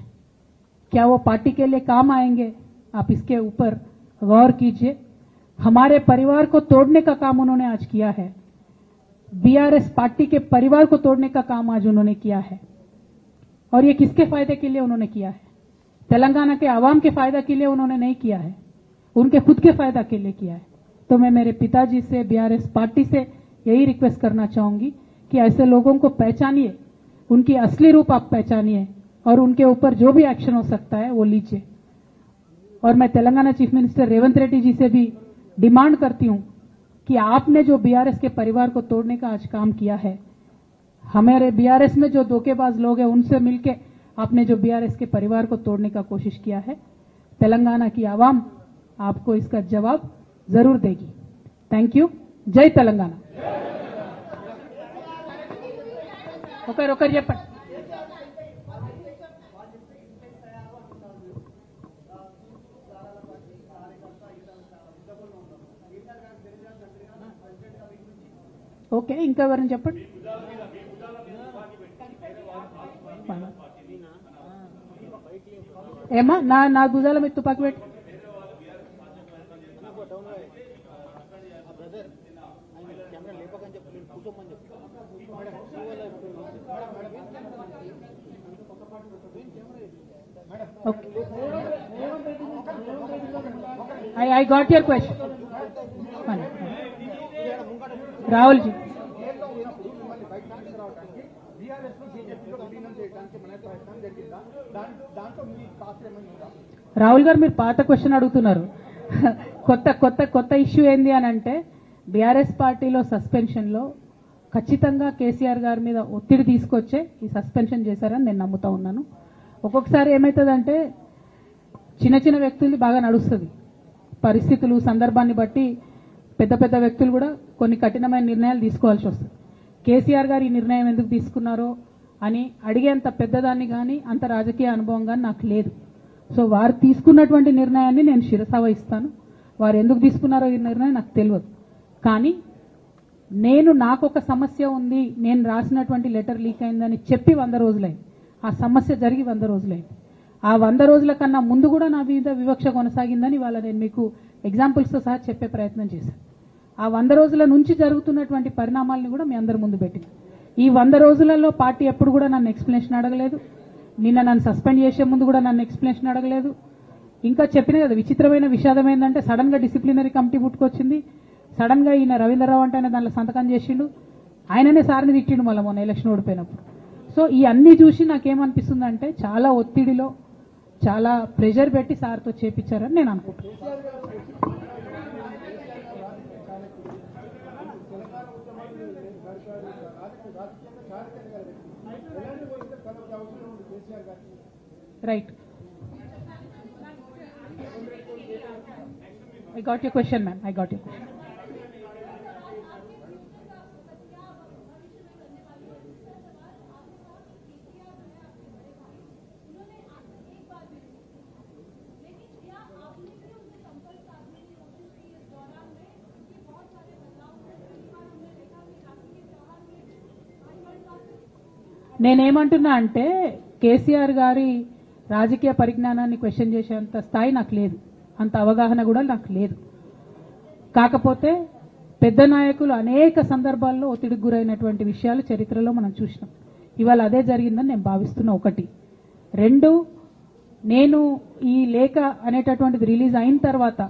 क्या वो पार्टी के लिए काम आएंगे? आप इसके ऊपर गौर कीजिए। हमारे परिवार को तोड़ने का काम उन्होंने आज किया है। बीआरएस पार्टी के परिवार को तोड़ने का काम आज उन्होंने किया है। और ये किसके फायदे के लिए उन्होंने किया है? तेलंगाना के आवाम के फायदा के लिए उन्होंने नहीं किया है, उनके खुद के फायदा के लिए किया है। तो मैं मेरे पिताजी से, बीआरएस पार्टी से यही रिक्वेस्ट करना चाहूंगी कि ऐसे लोगों को पहचानिए, उनकी असली रूप आप पहचानिए और उनके ऊपर जो भी एक्शन हो सकता है वो लीजिए। और मैं तेलंगाना चीफ मिनिस्टर रेवंत रेड्डी जी से भी डिमांड करती हूं कि आपने जो बीआरएस के परिवार को तोड़ने का आज काम किया है, हमारे बीआरएस में जो धोखेबाज लोग हैं उनसे मिलके आपने जो बीआरएस के परिवार को तोड़ने का कोशिश किया है, तेलंगाना की आवाम आपको इसका जवाब जरूर देगी। Thank you. जय तेलंगाना। ఒకరు చెప్పండి. ఓకే, ఇంకా ఎవరైనా చెప్పండి. ఏమా నా భుజాల మీద తుపాకి పెట్టి Okay. I got your question. Rahul ji. Rahul గారు, మీరు పాత క్వశ్చన్ అడుగుతున్నారు. కొత్త ఇష్యూ ఏంది అని అంటే, బీఆర్ఎస్ పార్టీలో సస్పెన్షన్ లో ఖచ్చితంగా కేసీఆర్ గారి మీద ఒత్తిడి తీసుకొచ్చే ఈ సస్పెన్షన్ చేశారని నేను నమ్ముతా ఉన్నాను. ఒక్కొక్కసారి ఏమవుతుందంటే చిన్న చిన్న వ్యక్తులు బాగా నడుస్తుంది, పరిస్థితులు సందర్భాన్ని బట్టి పెద్ద పెద్ద వ్యక్తులు కూడా కొన్ని కఠినమైన నిర్ణయాలు తీసుకోవాల్సి వస్తుంది. కేసీఆర్ గారు ఈ నిర్ణయం ఎందుకు తీసుకున్నారో అని అడిగేంత పెద్దదాన్ని కానీ అంత రాజకీయ అనుభవం కానీ నాకు లేదు. సో వారు తీసుకున్నటువంటి నిర్ణయాన్ని నేను శిరసా వహిస్తాను. వారు ఎందుకు తీసుకున్నారో ఈ నిర్ణయం నాకు తెలియదు. కానీ నాకు ఒక సమస్య ఉంది, నేను రాసినటువంటి లెటర్ లీక్ అయిందని చెప్పి 100 రోజులైంది. ఆ సమస్య జరిగి 100 రోజులైంది. ఆ 100 రోజుల కన్నా ముందు కూడా నా మీద వివక్ష కొనసాగిందని వాళ్ళ నేను మీకు ఎగ్జాంపుల్స్తో సహా చెప్పే ప్రయత్నం చేశాను. ఆ 100 రోజుల నుంచి జరుగుతున్నటువంటి పరిణామాలను కూడా మీ అందరి ముందు పెట్టింది. ఈ 100 రోజులలో పార్టీ ఎప్పుడు కూడా నన్ను ఎక్స్ప్లెనేషన్ అడగలేదు. నిన్న నన్ను సస్పెండ్ చేసే ముందు కూడా నన్ను ఎక్స్ప్లెనేషన్ అడగలేదు. ఇంకా చెప్పిన కదా, విచిత్రమైన విషాదం ఏంటంటే సడన్ గా డిసిప్లినరీ కమిటీ పుట్టుకొచ్చింది. సడన్ గా ఈయన రవీంద్రరావు అంటే దాంట్లో సంతకం చేసిండు. ఆయననే సార్ని తిట్టిండు మళ్ళీ మొన్న ఎలక్షన్ ఓడిపోయినప్పుడు. సో ఈ అన్ని చూసి నాకేమనిపిస్తుందంటే చాలా ఒత్తిడిలో, చాలా ప్రెషర్ పెట్టి సార్తో చేపించారని నేను అనుకుంటున్నాను. Right. I got your question, ma'am. I got your question. నేనేమంటున్నా అంటే కేసీఆర్ గారి రాజకీయ పరిజ్ఞానాన్ని క్వశ్చన్ చేసేంత స్థాయి నాకు లేదు, అంత అవగాహన కూడా నాకు లేదు. కాకపోతే పెద్ద నాయకులు అనేక సందర్భాల్లో ఒత్తిడికి గురైనటువంటి విషయాలు చరిత్రలో మనం చూసినాం. ఇవాళ అదే జరిగిందని నేను భావిస్తున్నా. 1. 2, నేను ఈ లేఖ అనేటటువంటిది రిలీజ్ అయిన తర్వాత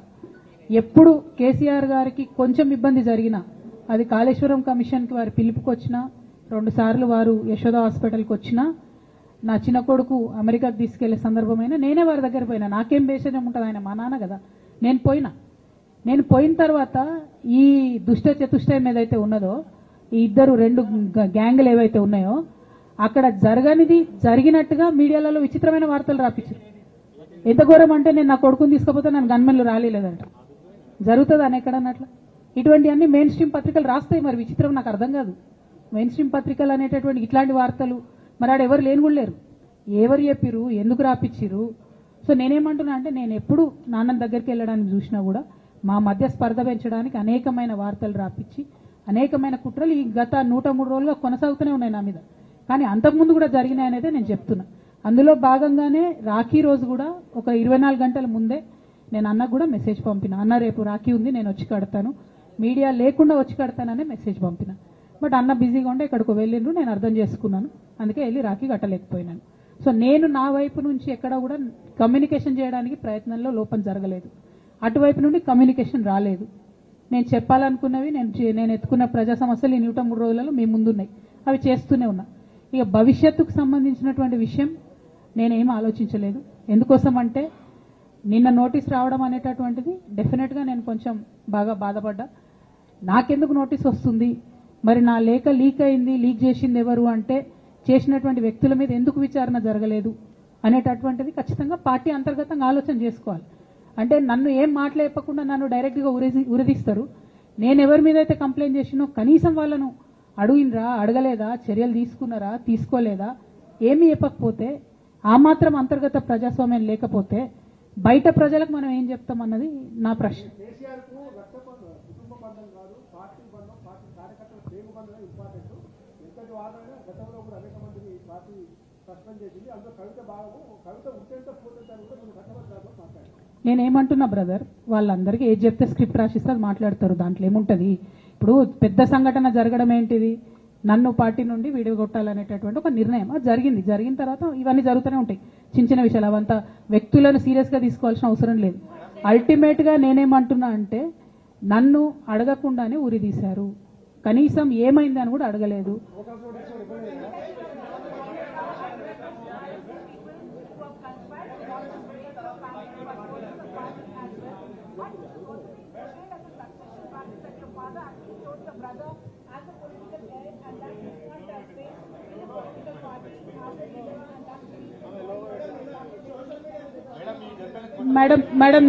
ఎప్పుడు కేసీఆర్ గారికి కొంచెం ఇబ్బంది జరిగినా, అది కాళేశ్వరం కమిషన్కి వారు పిలుపుకొచ్చినా, 2 సార్లు వారు యశోద హాస్పిటల్కి వచ్చినా, నా చిన్న కొడుకు అమెరికాకు తీసుకెళ్లే సందర్భమైనా నేనే వారి దగ్గర పోయినా. నాకేం బేషణం ఉంటుంది, ఆయన మా నాన్న కదా. నేను పోయిన తర్వాత ఈ దుష్ట చతుష్టయం ఏదైతే ఉన్నదో, ఈ ఇద్దరు 2 గ్యాంగులు ఏవైతే ఉన్నాయో అక్కడ జరగనిది జరిగినట్టుగా మీడియాలలో విచిత్రమైన వార్తలు రాపించారు. ఎంత ఘోరం అంటే, నేను నా కొడుకుని తీసుకపోతే నన్ను గన్మెన్లు రాలేదంట. జరుగుతుంది అని ఎక్కడన్నట్ల. ఇటువంటివన్నీ మెయిన్ స్ట్రీమ్ పత్రికలు రాస్తాయి. మరి విచిత్రం నాకు అర్థం కాదు. మెయిన్ స్ట్రీమ్ పత్రికలు అనేటటువంటి ఇట్లాంటి వార్తలు మరి ఆడ ఎవరు లేని కూడా లేరు. ఎవరు చెప్పిరు, ఎందుకు రాపిచ్చిరు? సో నేనేమంటున్నా అంటే, నేను ఎప్పుడు నాన్న దగ్గరికి వెళ్ళడానికి చూసినా కూడా మా మధ్య స్పర్ధ పెంచడానికి అనేకమైన వార్తలు రాపించి, అనేకమైన కుట్రలు ఈ గత 103 రోజులుగా కొనసాగుతూనే ఉన్నాయి నా మీద. కానీ అంతకుముందు కూడా జరిగినాయి అనేది నేను చెప్తున్నా. అందులో భాగంగానే రాఖీ రోజు కూడా ఒక 24 గంటల ముందే నేను అన్నకు కూడా మెసేజ్ పంపిన. అన్న రేపు రాఖీ ఉంది, నేను వచ్చి కడతాను, మీడియా లేకుండా వచ్చి కడతాననే మెసేజ్ పంపిన. బట్ అన్న బిజీగా ఉంటే ఎక్కడికో వెళ్ళిండ్రు, నేను అర్థం చేసుకున్నాను. అందుకే వెళ్ళి రాఖీ కట్టలేకపోయినాను. సో నేను నా వైపు నుంచి ఎక్కడ కూడా కమ్యూనికేషన్ చేయడానికి ప్రయత్నంలో లోపం జరగలేదు. అటువైపు నుండి కమ్యూనికేషన్ రాలేదు. నేను చెప్పాలనుకున్నవి, నేను ఎత్తుకున్న ప్రజా సమస్యలు ఈ 103 రోజులలో మీ ముందున్నాయి. అవి చేస్తూనే ఉన్నా. ఇక భవిష్యత్తుకు సంబంధించినటువంటి విషయం నేనేం ఆలోచించలేదు. ఎందుకోసం అంటే, నిన్న నోటీస్ రావడం అనేటటువంటిది డెఫినెట్గా నేను కొంచెం బాగా బాధపడ్డా. నాకెందుకు నోటీస్ వస్తుంది, మరి నా లేఖ లీక్ అయింది, లీక్ చేసింది ఎవరు అంటే చేసినటువంటి వ్యక్తుల మీద ఎందుకు విచారణ జరగలేదు అనేటటువంటిది ఖచ్చితంగా పార్టీ అంతర్గతంగా ఆలోచన చేసుకోవాలి. అంటే నన్ను ఏం మాట్లాడకుండా నన్ను డైరెక్ట్గా ఉరిదీస్తారు. నేను ఎవరి మీద అయితే కంప్లైంట్ చేసినో కనీసం వాళ్ళను అడిగినరా, అడగలేదా, చర్యలు తీసుకున్నారా, తీసుకోలేదా, ఏమీ చెప్పకపోతే, ఆ మాత్రం అంతర్గత ప్రజాస్వామ్యం లేకపోతే బయట ప్రజలకు మనం ఏం చెప్తామన్నది నా ప్రశ్న. నేనేమంటున్నా బ్రదర్, వాళ్ళందరికీ ఏది చెప్తే స్క్రిప్ట్ రాసిస్తే అది మాట్లాడతారు. దాంట్లో ఏముంటుంది? ఇప్పుడు పెద్ద సంఘటన జరగడం ఏంటిది, నన్ను పార్టీ నుండి విడగొట్టాలనేటటువంటి ఒక నిర్ణయం అది జరిగింది. జరిగిన తర్వాత ఇవన్నీ జరుగుతూనే ఉంటాయి, చిన్న చిన్న విషయాలు. అవంతా వ్యక్తులను సీరియస్గా తీసుకోవాల్సిన అవసరం లేదు. అల్టిమేట్గా నేనేమంటున్నా అంటే, నన్ను అడగకుండానే ఉరి తీశారు. కనీసం ఏమైంది అని కూడా అడగలేదు. మేడం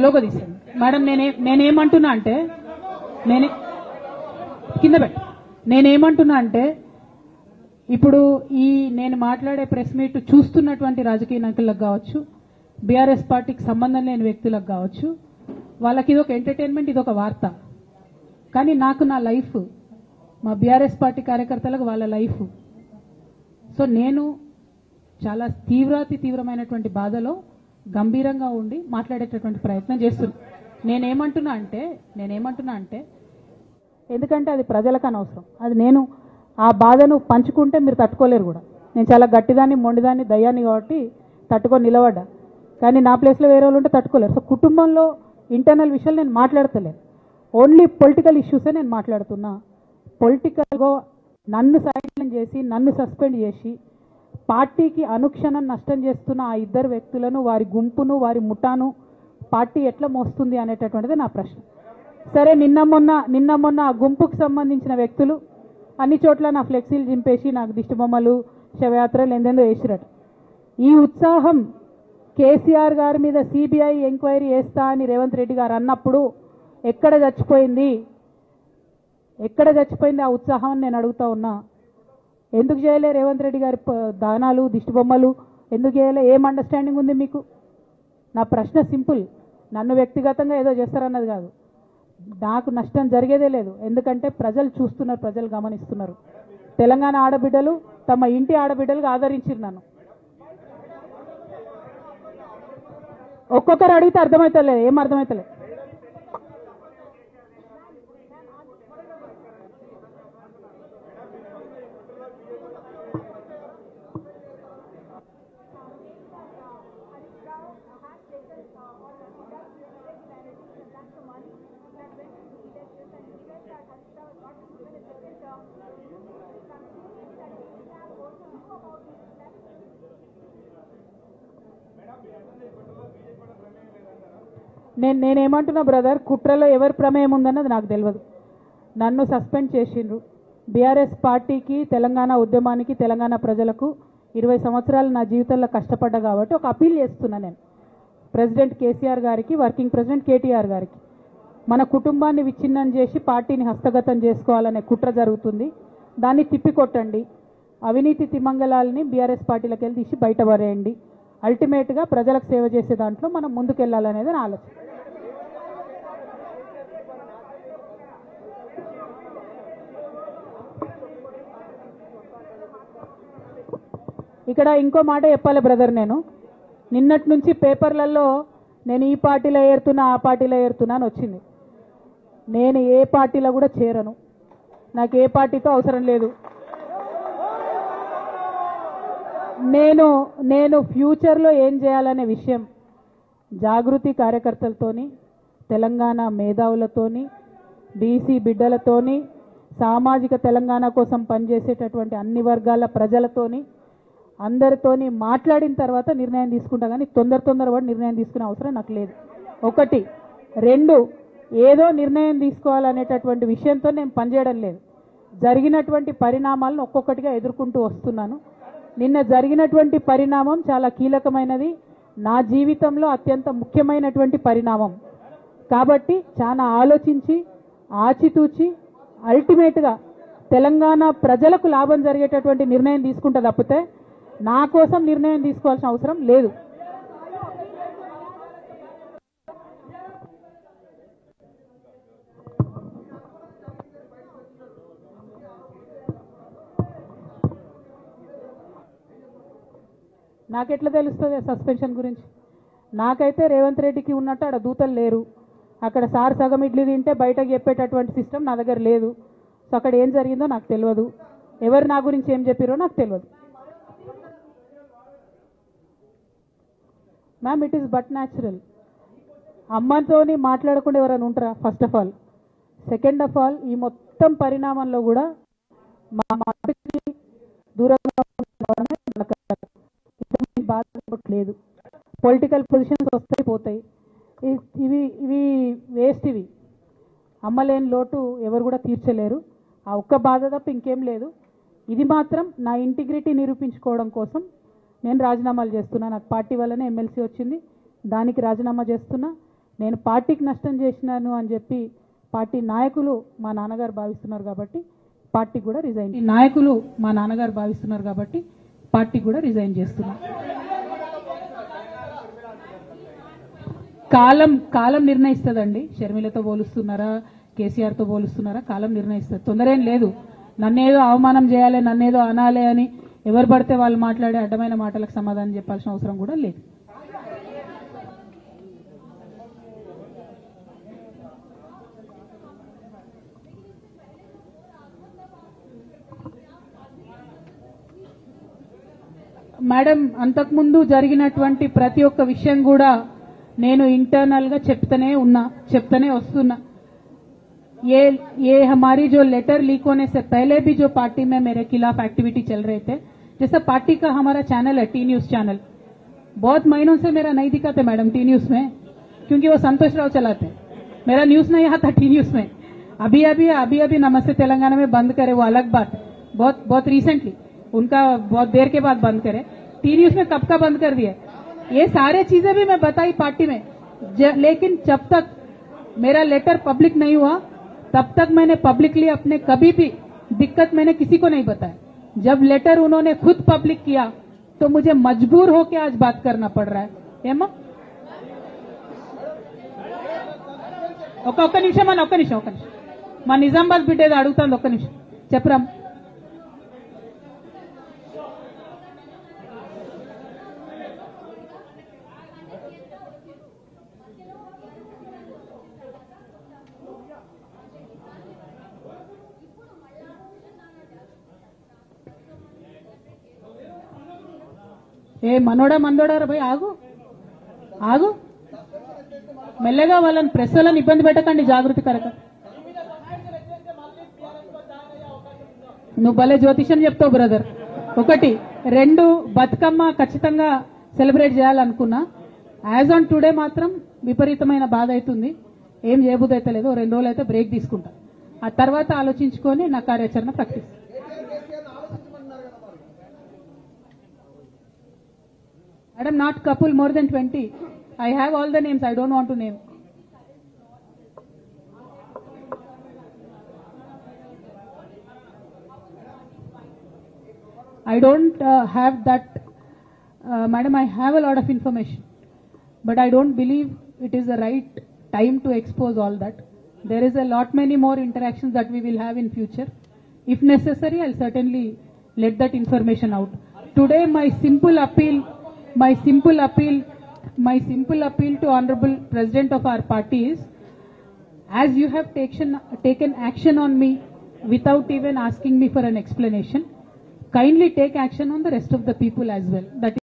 లోగో తీసాను మేడం. నేనేమంటున్నా అంటే, నేనేమంటున్నా అంటే, ఇప్పుడు ఈ నేను మాట్లాడే ప్రెస్ మీట్ చూస్తున్నటువంటి రాజకీయ నాయకులకు కావచ్చు, బీఆర్ఎస్ పార్టీకి సంబంధం లేని వ్యక్తులకు కావచ్చు, వాళ్ళకి ఇదొక ఎంటర్టైన్మెంట్, ఇదొక వార్త. కానీ నాకు నా లైఫ్, మా బీఆర్ఎస్ పార్టీ కార్యకర్తలకు వాళ్ళ లైఫ్. సో నేను చాలా తీవ్రమైనటువంటి బాధలో గంభీరంగా ఉండి మాట్లాడేటటువంటి ప్రయత్నం చేస్తున్నా. నేనేమంటున్నా అంటే ఎందుకంటే అది ప్రజలకు అనవసరం. అది నేను ఆ బాధను పంచుకుంటే మీరు తట్టుకోలేరు కూడా. నేను చాలా గట్టిదాన్ని, మొండిదాన్ని, దయ్యాన్ని కాబట్టి తట్టుకొని నిలబడ్డా. కానీ నా ప్లేస్లో వేరే వాళ్ళు ఉంటే తట్టుకోలేరు. సో కుటుంబంలో ఇంటర్నల్ విషయాలు నేను మాట్లాడతలేను. ఓన్లీ పొలిటికల్ ఇష్యూసే నేను మాట్లాడుతున్నా. పొలిటికల్గా నన్ను సైలెంట్ చేసి, నన్ను సస్పెండ్ చేసి, పార్టీకి అనుక్షణం నష్టం చేస్తున్న ఆ ఇద్దరు వ్యక్తులను, వారి గుంపును, వారి ముఠాను పార్టీ ఎట్లా మోస్తుంది అనేటటువంటిది నా ప్రశ్న. సరే, నిన్న మొన్న ఆ గుంపుకు సంబంధించిన వ్యక్తులు అన్ని చోట్ల నా ఫ్లెక్సీలు చింపేసి, నాకు దిష్టిబొమ్మలు, శవయాత్రలు ఎందెందో వేసిరట. ఈ ఉత్సాహం కేసీఆర్ గారి మీద సిబిఐ ఎంక్వైరీ చేస్తా అని రేవంత్ రెడ్డి గారు అన్నప్పుడు ఎక్కడ చచ్చిపోయింది ఆ ఉత్సాహం నేను అడుగుతా ఉన్నా. ఎందుకు చేయలే రేవంత్ రెడ్డి గారి దానాలు, దిష్టిబొమ్మలు ఎందుకు చేయలే? ఏం అండర్స్టాండింగ్ ఉంది మీకు? నా ప్రశ్న సింపుల్. నన్ను వ్యక్తిగతంగా ఏదో చేస్తారన్నది కాదు. నాకు నష్టం జరిగేదే లేదు. ఎందుకంటే ప్రజలు చూస్తున్నారు, ప్రజలు గమనిస్తున్నారు. తెలంగాణ ఆడబిడ్డలు తమ ఇంటి ఆడబిడ్డలుగా ఆదరించారు నన్ను. ఒక్కొక్కరు అడిగితే అర్థమవుతలేదు, ఏం అర్థమవుతలేదు. నేనేమంటున్నా బ్రదర్, కుట్రలో ఎవరి ప్రమేయం ఉందన్నది నాకు తెలియదు. నన్ను సస్పెండ్ చేసిండ్రు. బీఆర్ఎస్ పార్టీకి, తెలంగాణ ఉద్యమానికి, తెలంగాణ ప్రజలకు 20 సంవత్సరాలు నా జీవితంలో కష్టపడ్డా కాబట్టి ఒక అపీల్ చేస్తున్నా నేను ప్రెసిడెంట్ కేసీఆర్ గారికి, వర్కింగ్ ప్రెసిడెంట్ కేటీఆర్ గారికి. మన కుటుంబాన్ని విచ్ఛిన్నం చేసి పార్టీని హస్తగతం చేసుకోవాలనే కుట్ర జరుగుతుంది. దాన్ని తిప్పికొట్టండి. అవినీతి తిమంగళాలని బీఆర్ఎస్ పార్టీలకు వెళ్ళి తీసి బయట పడేయండి. అల్టిమేట్గా ప్రజలకు సేవ చేసే దాంట్లో మనం ముందుకెళ్లాలనేది నా ఆలోచన. ఇక్కడ ఇంకో మాట చెప్పాలి బ్రదర్, నేను నిన్నటి నుంచి పేపర్లలో నేను ఈ పార్టీలో ఏరుతున్నా, ఆ పార్టీలో ఏరుతున్నా అని వచ్చింది. నేను ఏ పార్టీలో కూడా చేరను. నాకు ఏ పార్టీతో అవసరం లేదు. నేను ఫ్యూచర్లో ఏం చేయాలనే విషయం జాగృతి కార్యకర్తలతోని, తెలంగాణ మేధావులతోని, బీసీ బిడ్డలతోని, సామాజిక తెలంగాణ కోసం పనిచేసేటటువంటి అన్ని వర్గాల ప్రజలతోని, అందరితోని మాట్లాడిన తర్వాత నిర్ణయం తీసుకుంటా. కానీ తొందరపడి నిర్ణయం తీసుకునే అవసరం నాకు లేదు. 1, 2 ఏదో నిర్ణయం తీసుకోవాలనేటటువంటి విషయంతో నేను పనిచేయడం లేదు. జరిగినటువంటి పరిణామాలను ఒక్కొక్కటిగా ఎదుర్కొంటూ వస్తున్నాను. నిన్న జరిగినటువంటి పరిణామం చాలా కీలకమైనది, నా జీవితంలో అత్యంత ముఖ్యమైనటువంటి పరిణామం. కాబట్టి చాలా ఆలోచించి, ఆచితూచి, అల్టిమేట్గా తెలంగాణ ప్రజలకు లాభం జరిగేటటువంటి నిర్ణయం తీసుకుంటా తప్పితే నా కోసం నిర్ణయం తీసుకోవాల్సిన అవసరం లేదు. నాకెట్లా తెలుస్తుంది సస్పెన్షన్ గురించి? నాకైతే రేవంత్ రెడ్డికి ఉన్నట్టు అక్కడ దూతలు లేరు. అక్కడ సార్ సగం ఇడ్లీ తింటే బయటకు చెప్పేటటువంటి సిస్టమ్ నా దగ్గర లేదు. సో అక్కడ ఏం జరిగిందో నాకు తెలియదు, ఎవరు నా గురించి ఏం చెప్పారో నాకు తెలియదు. Ma'am, it is but natural. అమ్మతోని మాట్లాడకుండా ఎవరైనా ఉంటారా? First of all. Second of all, ఈ మొత్తం పరిణామంలో కూడా మా మాటకి దూరంగా బాధపడలేదు. పొలిటికల్ పొజిషన్స్ వస్తాయి పోతాయి, ఇవి వేస్ట్. ఇవి అమ్మలేని లోటు ఎవరు కూడా తీర్చలేరు. ఆ ఒక్క బాధ తప్ప ఇంకేం లేదు. ఇది మాత్రం నా ఇంటిగ్రిటీ నిరూపించుకోవడం కోసం నేను రాజీనామాలు చేస్తున్నా. నాకు పార్టీ వల్లనే ఎమ్మెల్సీ వచ్చింది, దానికి రాజీనామా చేస్తున్నా. నేను పార్టీకి నష్టం చేసినాను అని చెప్పి పార్టీ నాయకులు మా నాన్నగారు భావిస్తున్నారు కాబట్టి పార్టీ కూడా రిజైన్ చేస్తున్నా. కాలం నిర్ణయిస్తుందండి. షర్మిలతో పోలుస్తున్నారా, కేసీఆర్తో పోలుస్తున్నారా? కాలం నిర్ణయిస్తుంది. తొందర ఏం లేదు. నన్నేదో అవమానం చేయాలి, నన్నేదో అనాలి అని ఎవరు పడితే వాళ్ళు మాట్లాడే అడ్డమైన మాటలకు సమాధానం చెప్పాల్సిన అవసరం కూడా లేదు. మేడం, అంతకుముందు జరిగినటువంటి ప్రతి ఒక్క విషయం కూడా నేను ఇంటర్నల్ గా చెప్తూనే వస్తున్నా. ये हमारी जो लेटर लीक होने से पहले भी जो पार्टी में मेरे खिलाफ एक्टिविटी चल रहे थे, जैसे पार्टी का हमारा चैनल है टी न्यूज चैनल, बहुत महीनों से मेरा नहीं दिखाते मैडम टी न्यूज में, क्योंकि वो संतोष राव चलाते, मेरा न्यूज नहीं आता टी न्यूज में. अभी नमस्ते तेलंगाना में बंद करे, वो अलग बात. बहुत रिसेंटली उनका बहुत देर के बाद बंद करे. टी न्यूज में कब का बंद कर दिया? ये सारे चीजें भी मैं बताई पार्टी में, लेकिन जब तक मेरा लेटर पब्लिक नहीं हुआ तब तक मैंने पब्लिकली अपने कभी भी दिक्कत मैंने किसी को नहीं बताया. जब लेटर उन्होंने खुद पब्लिक किया तो मुझे मजबूर होकर आज बात करना पड़ रहा है. ఏమో ఒక్క నిమిషం మా నిజామాబాద్ బిడ్డ ఏదో అడుగుతాను. ఒక్క నిమిషం చెప్పరా. ఏ మనోడా మందోడా రా భయ్, ఆగు. మెల్లగా వాళ్ళని ప్రెస్ వాళ్ళని ఇబ్బంది పెట్టకండి జాగృతికరంగా. నువ్వు భలే జ్యోతిషం చెప్తావు బ్రదర్. ఒకటి రెండు, బతుకమ్మ ఖచ్చితంగా సెలబ్రేట్ చేయాలనుకున్నా. యాజ్ ఆన్ టుడే మాత్రం విపరీతమైన బాధ అవుతుంది. ఏం చేయబుద్ధి అయితే లేదు. 2 రోజులు అయితే బ్రేక్ తీసుకుంటా. ఆ తర్వాత ఆలోచించుకొని నా కార్యాచరణ ప్రకటిస్తాను. Madam, not couple, more than 20. I have all the names. I don't want to name. I don't have that. Madam, I have a lot of information. But I don't believe it is the right time to expose all that. There is a lot many more interactions that we will have in future. If necessary, I'll certainly let that information out. Today, my simple appeal to Honorable President of our party is, as you have taken action on me without even asking me for an explanation, kindly take action on the rest of the people as well. That